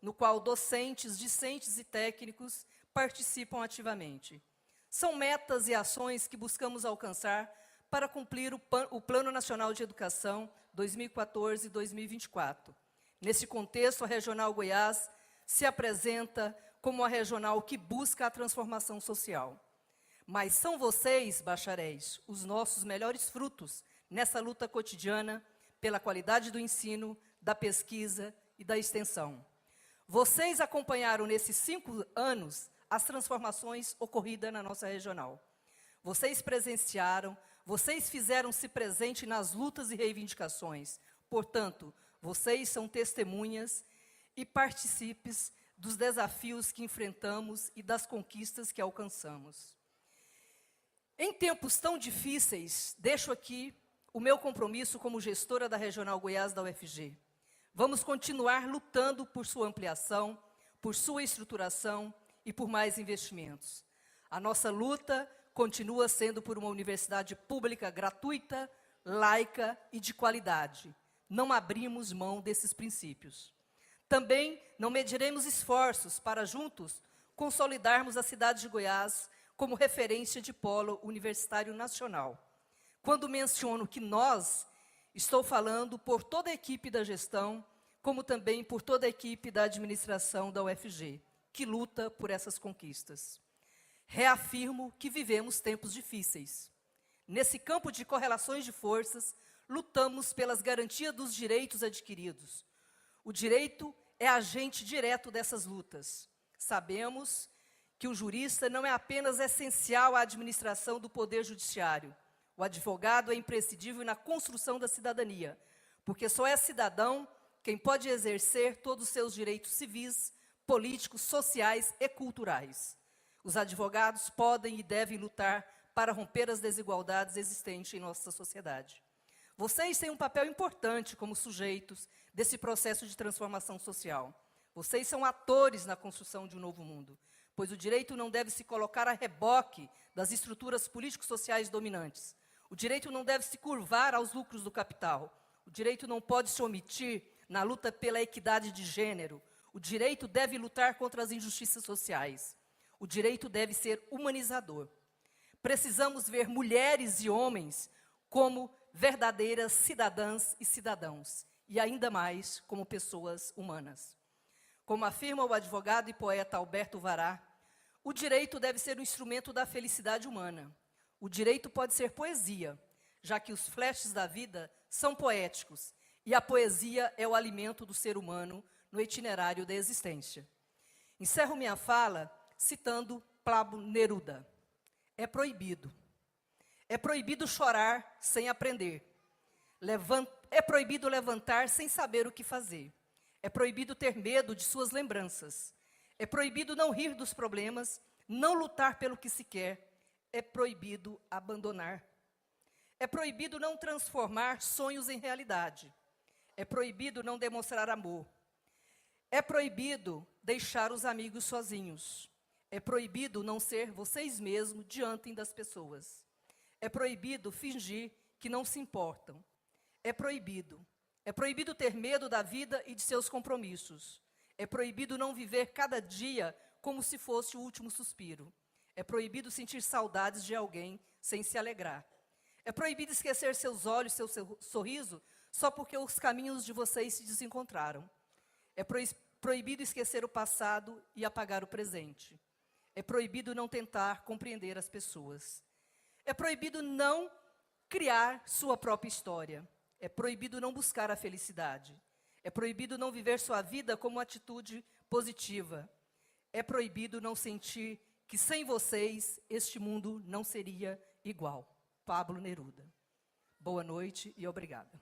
no qual docentes, discentes e técnicos participam ativamente. São metas e ações que buscamos alcançar para cumprir o Plano Nacional de Educação 2014-2024. Nesse contexto, a Regional Goiás se apresenta como a regional que busca a transformação social. Mas são vocês, bacharéis, os nossos melhores frutos nessa luta cotidiana pela qualidade do ensino, da pesquisa e da extensão. Vocês acompanharam nesses 5 anos as transformações ocorridas na nossa regional. Vocês presenciaram, vocês fizeram-se presente nas lutas e reivindicações. Portanto, vocês são testemunhas e partícipes dos desafios que enfrentamos e das conquistas que alcançamos. Em tempos tão difíceis, deixo aqui o meu compromisso como gestora da Regional Goiás da UFG. Vamos continuar lutando por sua ampliação, por sua estruturação e por mais investimentos. A nossa luta continua sendo por uma universidade pública gratuita, laica e de qualidade. Não abrimos mão desses princípios. Também não mediremos esforços para juntos consolidarmos a cidade de Goiás como referência de polo universitário nacional. Quando menciono que nós, estou falando por toda a equipe da gestão, como também por toda a equipe da administração da UFG, que luta por essas conquistas. Reafirmo que vivemos tempos difíceis. Nesse campo de correlações de forças, lutamos pelas garantias dos direitos adquiridos. O direito é agente direto dessas lutas. Sabemos que o jurista não é apenas essencial à administração do Poder Judiciário. O advogado é imprescindível na construção da cidadania, porque só é cidadão quem pode exercer todos os seus direitos civis, políticos, sociais e culturais. Os advogados podem e devem lutar para romper as desigualdades existentes em nossa sociedade. Vocês têm um papel importante como sujeitos desse processo de transformação social. Vocês são atores na construção de um novo mundo, pois o direito não deve se colocar a reboque das estruturas político-sociais dominantes. O direito não deve se curvar aos lucros do capital. O direito não pode se omitir na luta pela equidade de gênero. O direito deve lutar contra as injustiças sociais. O direito deve ser humanizador. Precisamos ver mulheres e homens como verdadeiras cidadãs e cidadãos, e ainda mais como pessoas humanas. Como afirma o advogado e poeta Alberto Vará, o direito deve ser um instrumento da felicidade humana. O direito pode ser poesia, já que os flashes da vida são poéticos, e a poesia é o alimento do ser humano no itinerário da existência. Encerro minha fala citando Pablo Neruda. É proibido. É proibido chorar sem aprender. É proibido levantar sem saber o que fazer. É proibido ter medo de suas lembranças. É proibido não rir dos problemas, não lutar pelo que se quer. É proibido abandonar. É proibido não transformar sonhos em realidade. É proibido não demonstrar amor. É proibido deixar os amigos sozinhos. É proibido não ser vocês mesmos diante das pessoas. É proibido fingir que não se importam. É proibido. É proibido ter medo da vida e de seus compromissos. É proibido não viver cada dia como se fosse o último suspiro. É proibido sentir saudades de alguém sem se alegrar. É proibido esquecer seus olhos, seu sorriso, só porque os caminhos de vocês se desencontraram. É proibido esquecer o passado e apagar o presente. É proibido não tentar compreender as pessoas. É proibido não criar sua própria história. É proibido não buscar a felicidade. É proibido não viver sua vida como atitude positiva. É proibido não sentir que sem vocês este mundo não seria igual. Pablo Neruda. Boa noite e obrigada.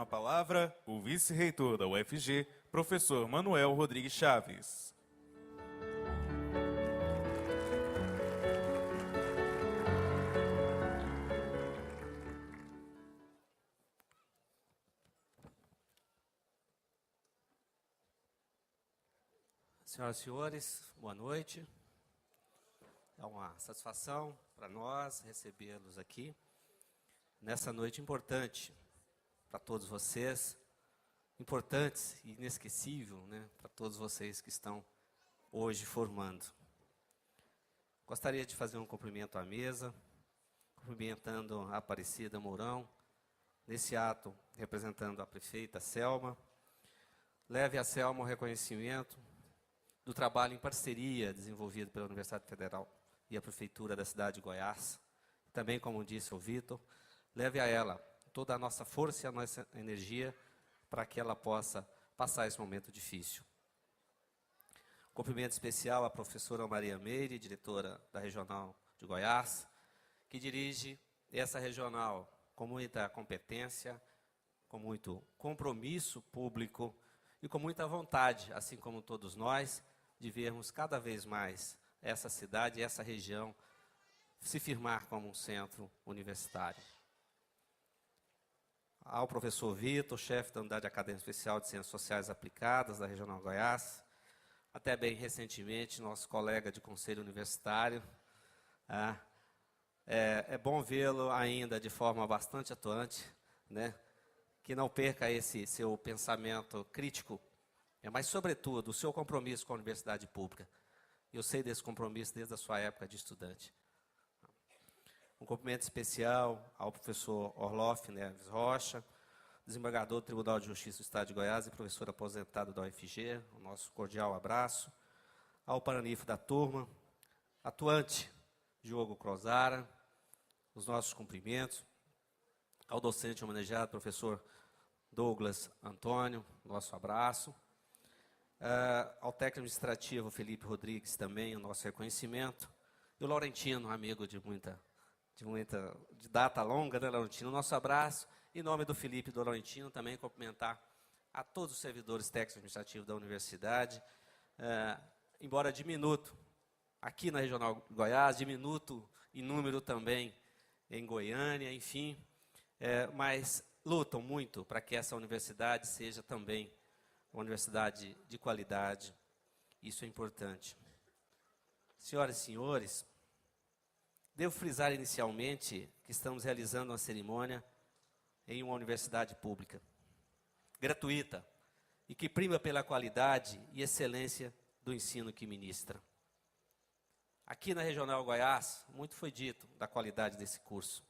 palavra o vice-reitor da UFG, professor Manuel Rodrigues Chaves. Senhoras e senhores, boa noite. É uma satisfação para nós recebê-los aqui nessa noite importante para todos vocês, importante e inesquecível, né, para todos vocês que estão hoje formando. Gostaria de fazer um cumprimento à mesa, cumprimentando a Aparecida Mourão, nesse ato representando a prefeita Selma. Leve a Selma o reconhecimento do trabalho em parceria desenvolvido pela Universidade Federal e a Prefeitura da cidade de Goiás. Também, como disse o Vitor, leve a ela toda a nossa força e a nossa energia para que ela possa passar esse momento difícil. Cumprimento especial à professora Maria Meire, diretora da Regional de Goiás, que dirige essa regional com muita competência, com muito compromisso público e com muita vontade, assim como todos nós, de vermos cada vez mais essa cidade e essa região se firmar como um centro universitário. Ao professor Vitor, chefe da Unidade Acadêmica Especial de Ciências Sociais Aplicadas da Regional Goiás, até bem recentemente, nosso colega de conselho universitário. É bom vê-lo ainda de forma bastante atuante, né? Que não perca esse seu pensamento crítico, mas, sobretudo, o seu compromisso com a universidade pública. Eu sei desse compromisso desde a sua época de estudante. Um cumprimento especial ao professor Orloff Neves Rocha, desembargador do Tribunal de Justiça do Estado de Goiás e professor aposentado da UFG, o nosso cordial abraço. Ao paranifo da turma, atuante Diogo Crozara, os nossos cumprimentos. Ao docente homenageado, professor Douglas Antônio, nosso abraço. Ao técnico administrativo Felipe Rodrigues também, o nosso reconhecimento. E o Laurentino, amigo de data longa, né, Laurentino, nosso abraço. Em nome do Felipe e do Laurentino, também cumprimentar a todos os servidores técnicos administrativos da universidade, embora diminuto aqui na Regional Goiás, diminuto em número também em Goiânia, enfim, mas lutam muito para que essa universidade seja também uma universidade de qualidade. Isso é importante. Senhoras e senhores, devo frisar inicialmente que estamos realizando uma cerimônia em uma universidade pública, gratuita, e que prima pela qualidade e excelência do ensino que ministra. Aqui na Regional Goiás, muito foi dito da qualidade desse curso.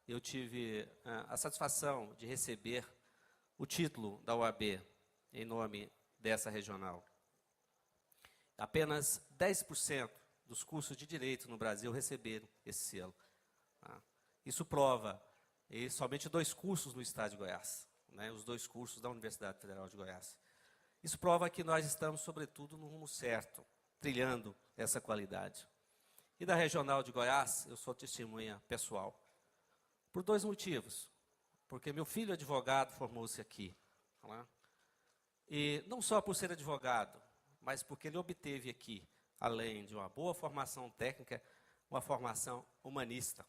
Eu tive a satisfação de receber o título da UAB em nome dessa regional. Apenas 10% dos cursos de direito no Brasil receberam esse selo. Isso prova, e somente 2 cursos no estado de Goiás, né, os 2 cursos da Universidade Federal de Goiás. Isso prova que nós estamos, sobretudo, no rumo certo, trilhando essa qualidade. E da Regional de Goiás, eu sou testemunha pessoal, por 2 motivos. Porque meu filho advogado formou-se aqui, né? E não só por ser advogado, mas porque ele obteve aqui, além de uma boa formação técnica, uma formação humanista.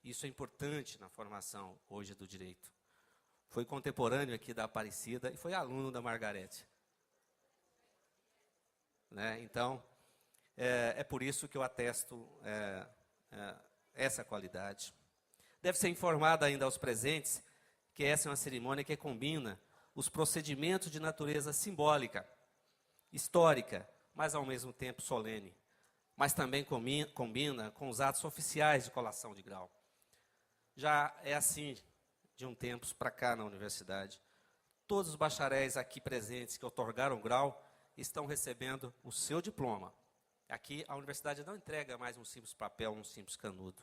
Isso é importante na formação hoje do direito. Foi contemporâneo aqui da Aparecida e foi aluno da Margarete. Né? Então, é por isso que eu atesto essa qualidade. Deve ser informado ainda aos presentes que essa é uma cerimônia que combina os procedimentos de natureza simbólica, histórica, mas ao mesmo tempo solene, mas também combina com os atos oficiais de colação de grau. Já é assim de um tempo para cá na universidade. Todos os bacharéis aqui presentes que otorgaram grau estão recebendo o seu diploma. Aqui a universidade não entrega mais um simples papel, um simples canudo.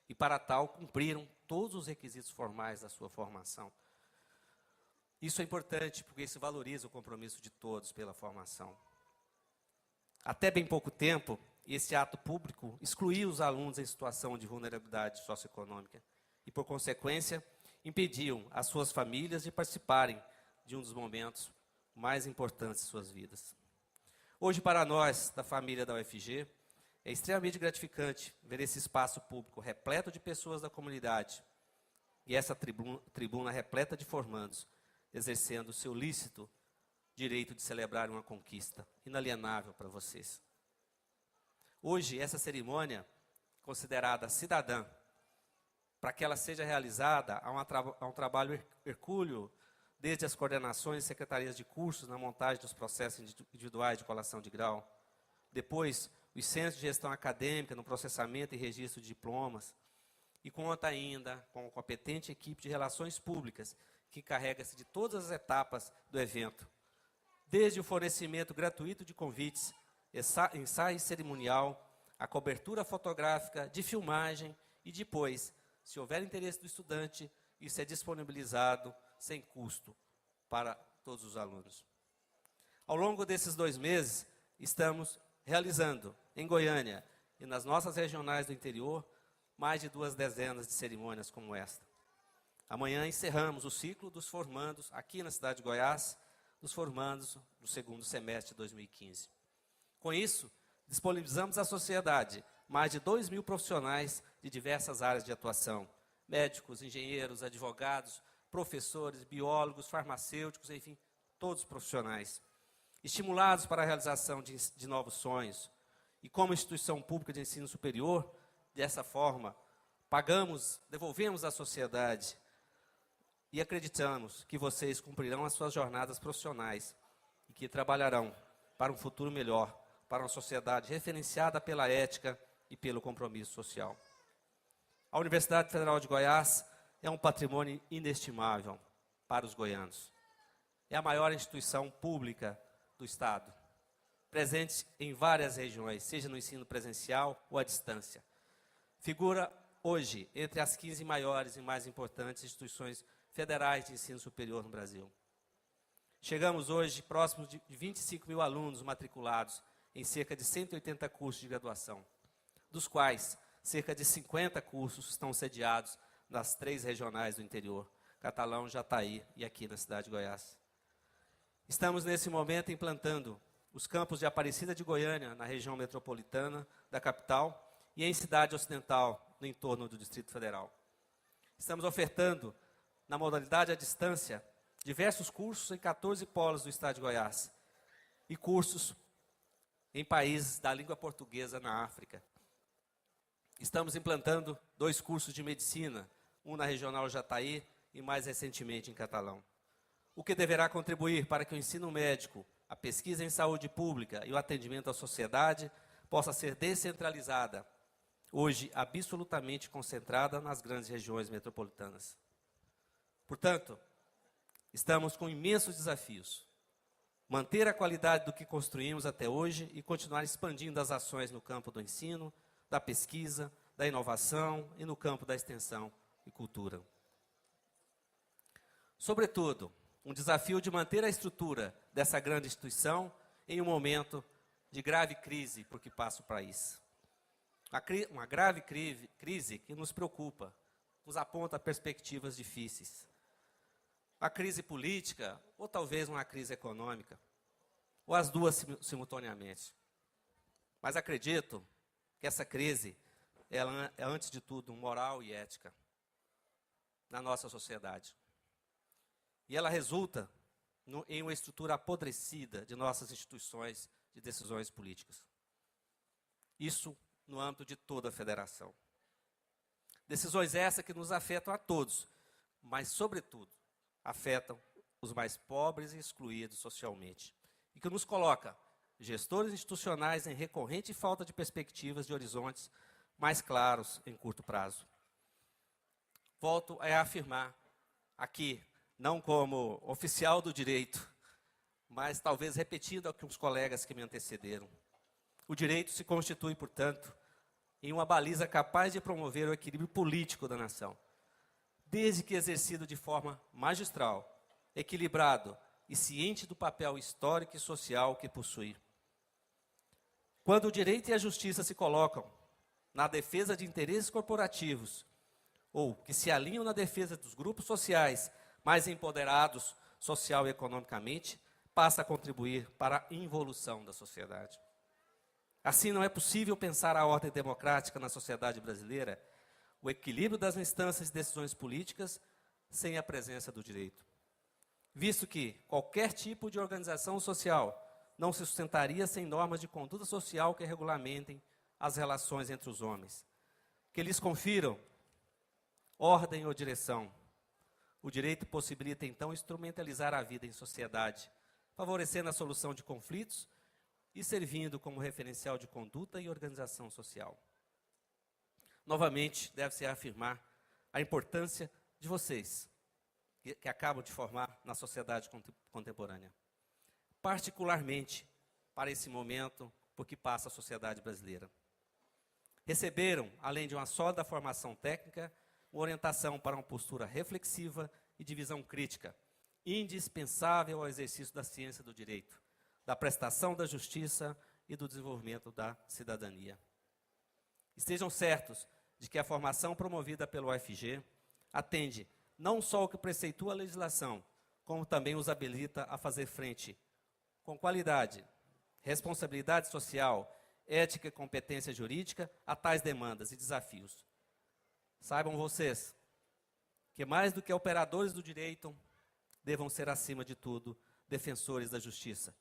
E para tal cumpriram todos os requisitos formais da sua formação. Isso é importante porque isso valoriza o compromisso de todos pela formação. Até bem pouco tempo, esse ato público excluía os alunos em situação de vulnerabilidade socioeconômica e, por consequência, impediam as suas famílias de participarem de um dos momentos mais importantes de suas vidas. Hoje, para nós, da família da UFG, é extremamente gratificante ver esse espaço público repleto de pessoas da comunidade e essa tribuna repleta de formandos, exercendo o seu lícito direito de celebrar uma conquista inalienável para vocês. Hoje, essa cerimônia, considerada cidadã, para que ela seja realizada, há um trabalho hercúleo, desde as coordenações e secretarias de cursos na montagem dos processos individuais de colação de grau, depois os centros de gestão acadêmica no processamento e registro de diplomas, e conta ainda com a competente equipe de relações públicas, que encarrega-se de todas as etapas do evento, desde o fornecimento gratuito de convites, ensaio cerimonial, a cobertura fotográfica, de filmagem e depois, se houver interesse do estudante, isso é disponibilizado sem custo para todos os alunos. Ao longo desses 2 meses, estamos realizando em Goiânia e nas nossas regionais do interior, mais de 2 dezenas de cerimônias como esta. Amanhã encerramos o ciclo dos formandos aqui na cidade de Goiás, dos formandos do 2º semestre de 2015. Com isso, disponibilizamos à sociedade mais de 2.000 profissionais de diversas áreas de atuação, médicos, engenheiros, advogados, professores, biólogos, farmacêuticos, enfim, todos profissionais, estimulados para a realização de novos sonhos. E como instituição pública de ensino superior, dessa forma, devolvemos à sociedade e acreditamos que vocês cumprirão as suas jornadas profissionais e que trabalharão para um futuro melhor, para uma sociedade referenciada pela ética e pelo compromisso social. A Universidade Federal de Goiás é um patrimônio inestimável para os goianos. É a maior instituição pública do Estado, presente em várias regiões, seja no ensino presencial ou à distância. Figura hoje entre as 15 maiores e mais importantes instituições federais de ensino superior no Brasil. Chegamos hoje próximos de 25.000 alunos matriculados em cerca de 180 cursos de graduação, dos quais cerca de 50 cursos estão sediados nas 3 regionais do interior, Catalão, Jataí e aqui na cidade de Goiás. Estamos, nesse momento, implantando os campos de Aparecida de Goiânia, na região metropolitana da capital, e em Cidade Ocidental, no entorno do Distrito Federal. Estamos ofertando, na modalidade à distância, diversos cursos em 14 polos do estado de Goiás, e cursos em países da língua portuguesa na África. Estamos implantando 2 cursos de medicina, um na regional Jataí e mais recentemente em Catalão. O que deverá contribuir para que o ensino médico, a pesquisa em saúde pública e o atendimento à sociedade possa ser descentralizada, hoje absolutamente concentrada nas grandes regiões metropolitanas. Portanto, estamos com imensos desafios. Manter a qualidade do que construímos até hoje e continuar expandindo as ações no campo do ensino, da pesquisa, da inovação e no campo da extensão e cultura. Sobretudo, um desafio de manter a estrutura dessa grande instituição em um momento de grave crise por que passa o país. Uma grave crise que nos preocupa, nos aponta perspectivas difíceis. A crise política, ou talvez uma crise econômica, ou as duas simultaneamente. Mas acredito que essa crise ela é, antes de tudo, moral e ética na nossa sociedade. E ela resulta em uma estrutura apodrecida de nossas instituições de decisões políticas. Isso no âmbito de toda a federação. Decisões essas que nos afetam a todos, mas, sobretudo, afetam os mais pobres e excluídos socialmente, e que nos coloca, gestores institucionais, em recorrente falta de perspectivas de horizontes mais claros em curto prazo. Volto a afirmar aqui, não como oficial do direito, mas talvez repetindo ao que os colegas que me antecederam. O direito se constitui, portanto, em uma baliza capaz de promover o equilíbrio político da nação, desde que exercido de forma magistral, equilibrado e ciente do papel histórico e social que possui. Quando o direito e a justiça se colocam na defesa de interesses corporativos ou que se alinham na defesa dos grupos sociais mais empoderados social e economicamente, passa a contribuir para a involução da sociedade. Assim, não é possível pensar a ordem democrática na sociedade brasileira, o equilíbrio das instâncias de decisões políticas, sem a presença do direito. Visto que qualquer tipo de organização social não se sustentaria sem normas de conduta social que regulamentem as relações entre os homens, que lhes confiram ordem ou direção. O direito possibilita, então, instrumentalizar a vida em sociedade, favorecendo a solução de conflitos e servindo como referencial de conduta e organização social. Novamente, deve-se afirmar a importância de vocês, que acabam de formar na sociedade contemporânea. Particularmente para esse momento por que passa a sociedade brasileira. Receberam, além de uma sólida formação técnica, uma orientação para uma postura reflexiva e de visão crítica, indispensável ao exercício da ciência do direito, da prestação da justiça e do desenvolvimento da cidadania. Estejam certos de que a formação promovida pelo UFG atende não só ao que preceitua a legislação, como também os habilita a fazer frente com qualidade, responsabilidade social, ética e competência jurídica a tais demandas e desafios. Saibam vocês que mais do que operadores do direito, devam ser, acima de tudo, defensores da justiça,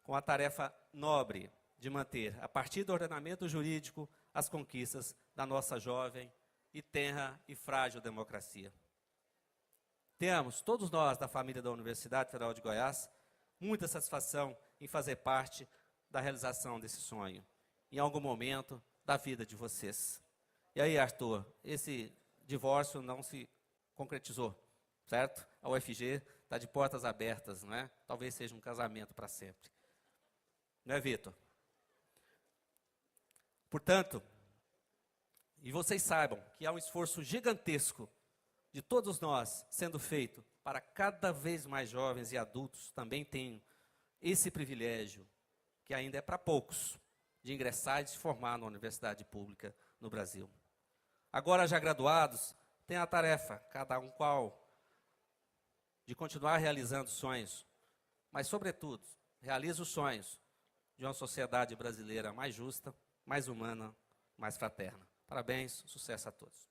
com a tarefa nobre de manter, a partir do ordenamento jurídico, as conquistas da nossa jovem e tenra e frágil democracia. Temos, todos nós da família da Universidade Federal de Goiás, muita satisfação em fazer parte da realização desse sonho, em algum momento da vida de vocês. E aí, Arthur, esse divórcio não se concretizou, certo? A UFG está de portas abertas, não é? Talvez seja um casamento para sempre. Não é, Vitor? Portanto, e vocês saibam que há um esforço gigantesco de todos nós sendo feito para cada vez mais jovens e adultos também tenham esse privilégio, que ainda é para poucos, de ingressar e se formar na universidade pública no Brasil. Agora, já graduados, têm a tarefa, cada um qual, de continuar realizando sonhos, mas, sobretudo, realiza os sonhos de uma sociedade brasileira mais justa, mais humana, mais fraterna. Parabéns, sucesso a todos.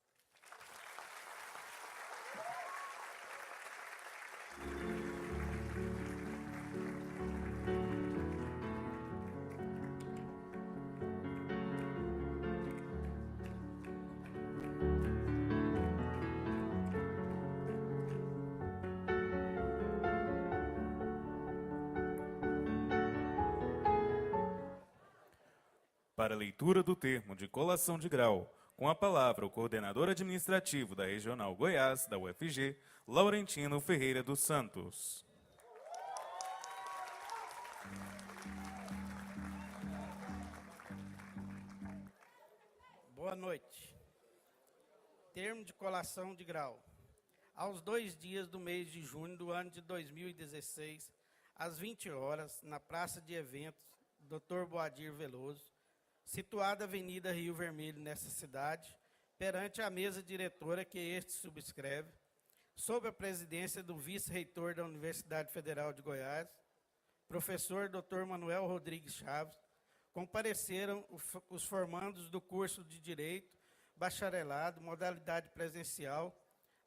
Para a leitura do termo de colação de grau, com a palavra o coordenador administrativo da Regional Goiás, da UFG, Laurentino Ferreira dos Santos. Boa noite. Termo de colação de grau. Aos 2 dias do mês de junho do ano de 2016, às 20 horas, na Praça de Eventos, Dr. Boadir Veloso, situada Avenida Rio Vermelho, nessa cidade, perante a mesa diretora que este subscreve, sob a presidência do vice-reitor da Universidade Federal de Goiás, professor Dr. Manuel Rodrigues Chaves, compareceram os formandos do curso de Direito, bacharelado, modalidade presencial,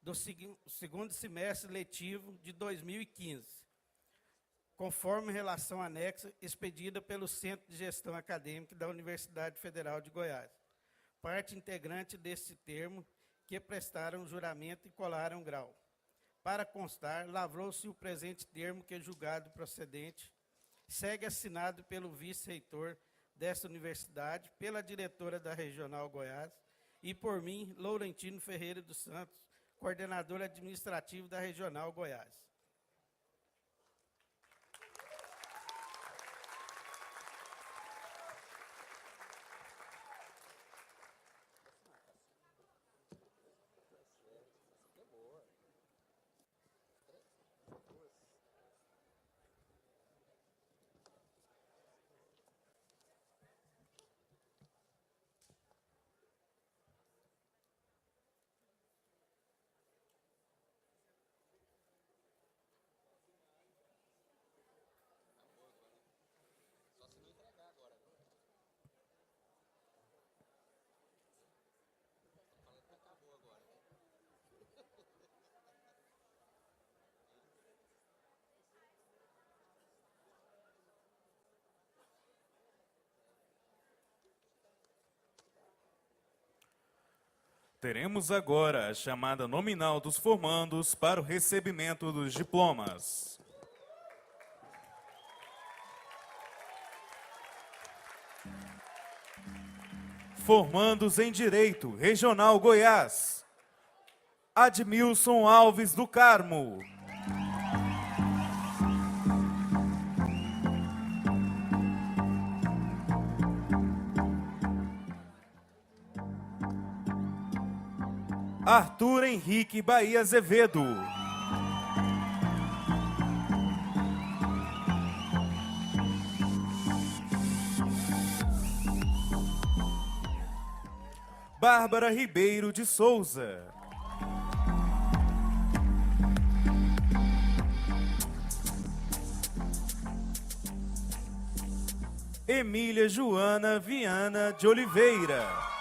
do segundo semestre letivo de 2015, conforme relação anexa expedida pelo Centro de Gestão Acadêmica da Universidade Federal de Goiás, parte integrante deste termo, que prestaram juramento e colaram grau. Para constar, lavrou-se o presente termo que é julgado procedente, segue assinado pelo vice-reitor desta universidade, pela diretora da Regional Goiás e por mim, Laurentino Ferreira dos Santos, coordenador administrativo da Regional Goiás. Teremos agora a chamada nominal dos formandos para o recebimento dos diplomas. Formandos em Direito, Regional Goiás, Admilson Alves do Carmo. Arthur Henrique Bahia Azevedo. Bárbara Ribeiro de Souza. Emília Joana Viana de Oliveira.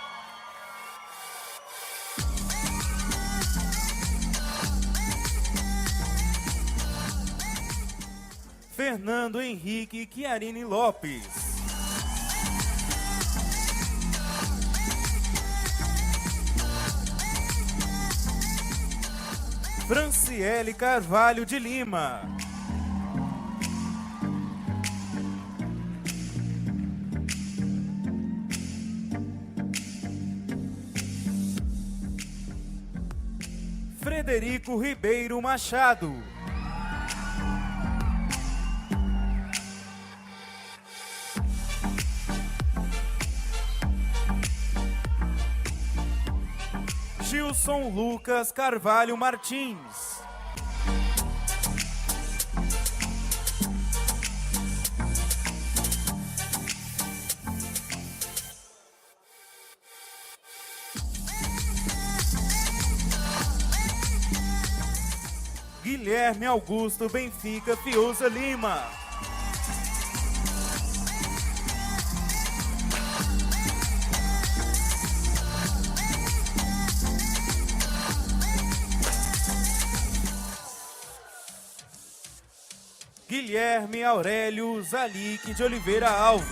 Fernando Henrique Chiarini Lopes. Franciele Carvalho de Lima. Frederico Ribeiro Machado. Gilson Lucas Carvalho Martins. Guilherme Augusto Benfica Fiuza Lima. Guilherme Aurélio Zalique de Oliveira Alves.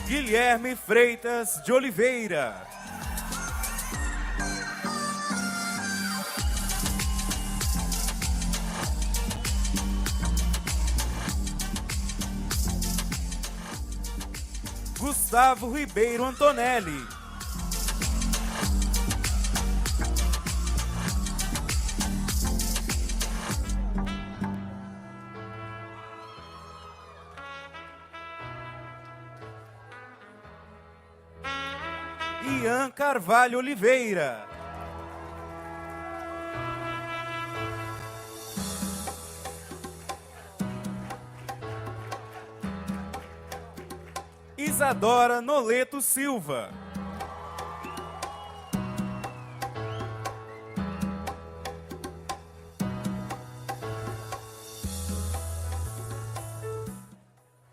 Guilherme Freitas de Oliveira. Gustavo Ribeiro Antonelli. Ian Carvalho Oliveira. Isadora Noleto Silva.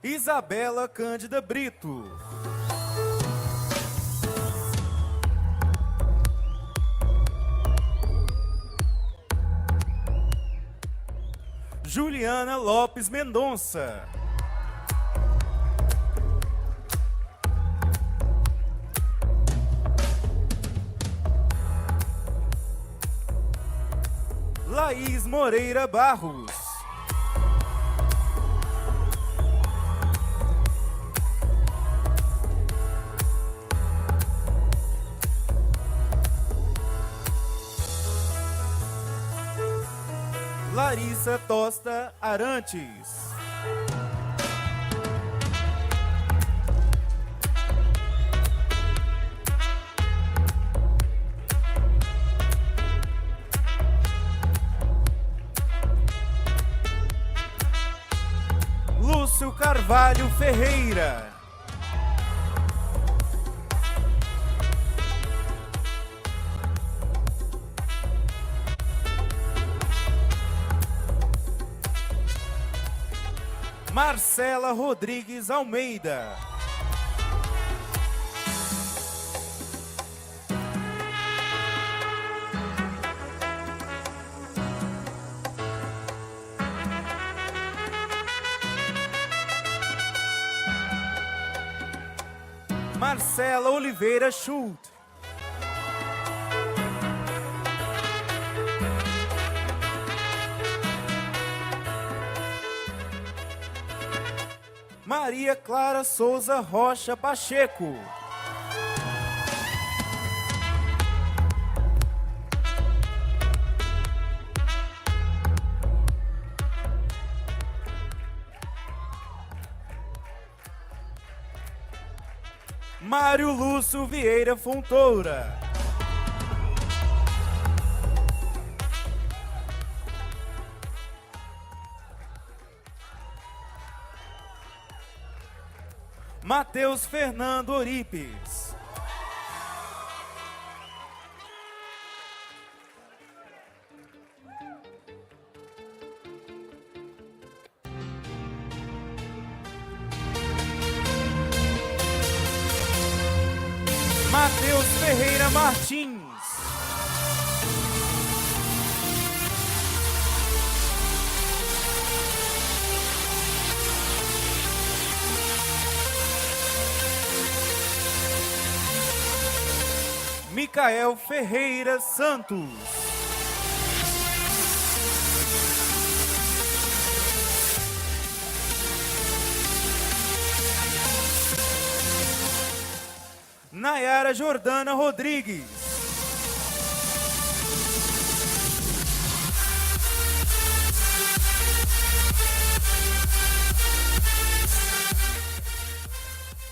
Isabela Cândida Brito. Juliana Lopes Mendonça. Laís Moreira Barros. Larissa Tosta Arantes. Lúcio Carvalho Ferreira. Marcela Rodrigues Almeida. Marcela Oliveira Schult. Maria Clara Souza Rocha Pacheco. Mário Lúcio Vieira Fontoura. Matheus Fernando Oripes. Matheus Ferreira Martins. Micael Ferreira Santos. Nayara Jordana Rodrigues.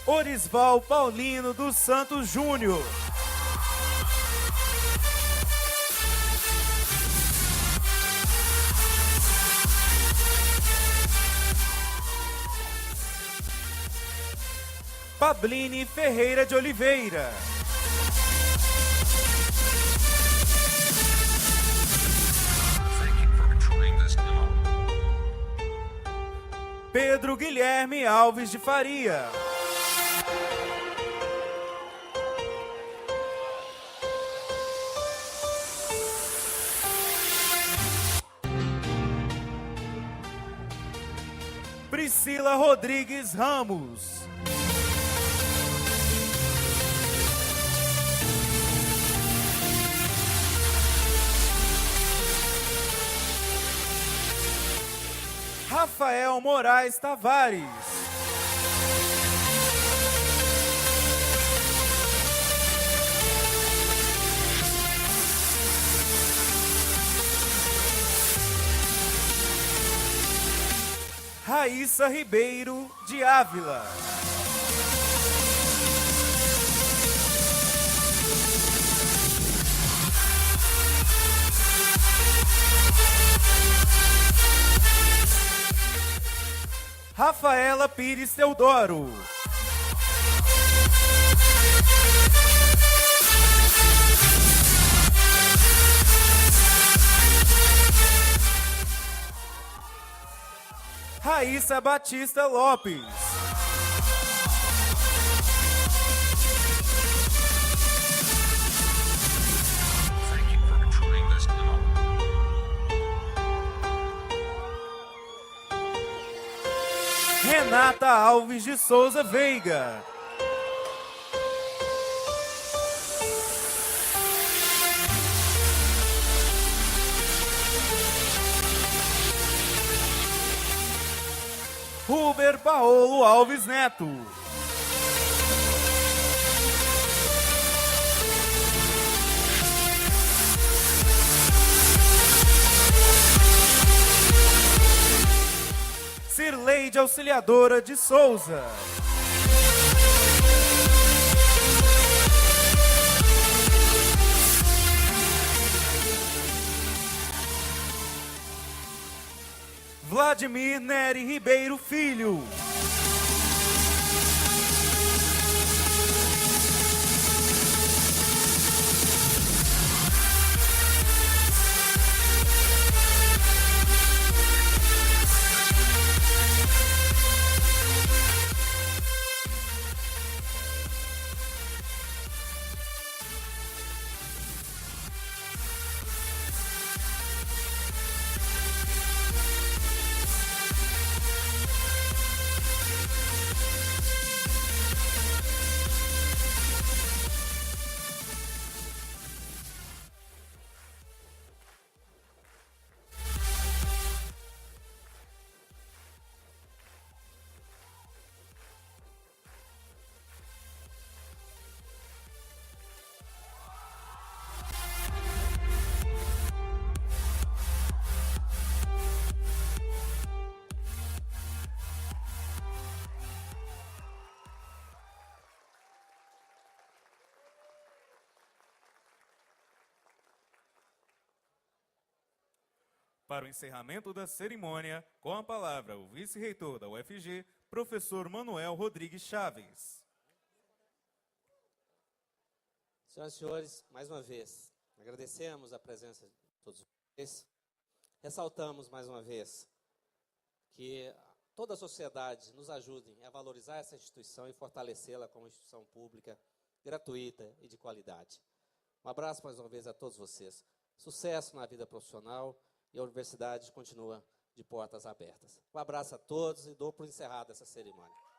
Orisval Paulino dos Santos Júnior. Pabline Ferreira de Oliveira. Pedro Guilherme Alves de Faria. Priscila Rodrigues Ramos. Rafael Moraes Tavares. Raíssa Ribeiro de Ávila. Rafaela Pires Teodoro. Raíssa Batista Lopes. Renata Alves de Souza Veiga. Huber Paolo Alves Neto. Cirleide Auxiliadora de Souza. Vladimir Neri Ribeiro Filho. Para o encerramento da cerimônia, com a palavra o vice-reitor da UFG, professor Manuel Rodrigues Chaves. Senhoras e senhores, mais uma vez, agradecemos a presença de todos vocês. Ressaltamos mais uma vez que toda a sociedade nos ajude a valorizar essa instituição e fortalecê-la como instituição pública, gratuita e de qualidade. Um abraço mais uma vez a todos vocês. Sucesso na vida profissional e a universidade continua de portas abertas. Um abraço a todos e dou por encerrada essa cerimônia.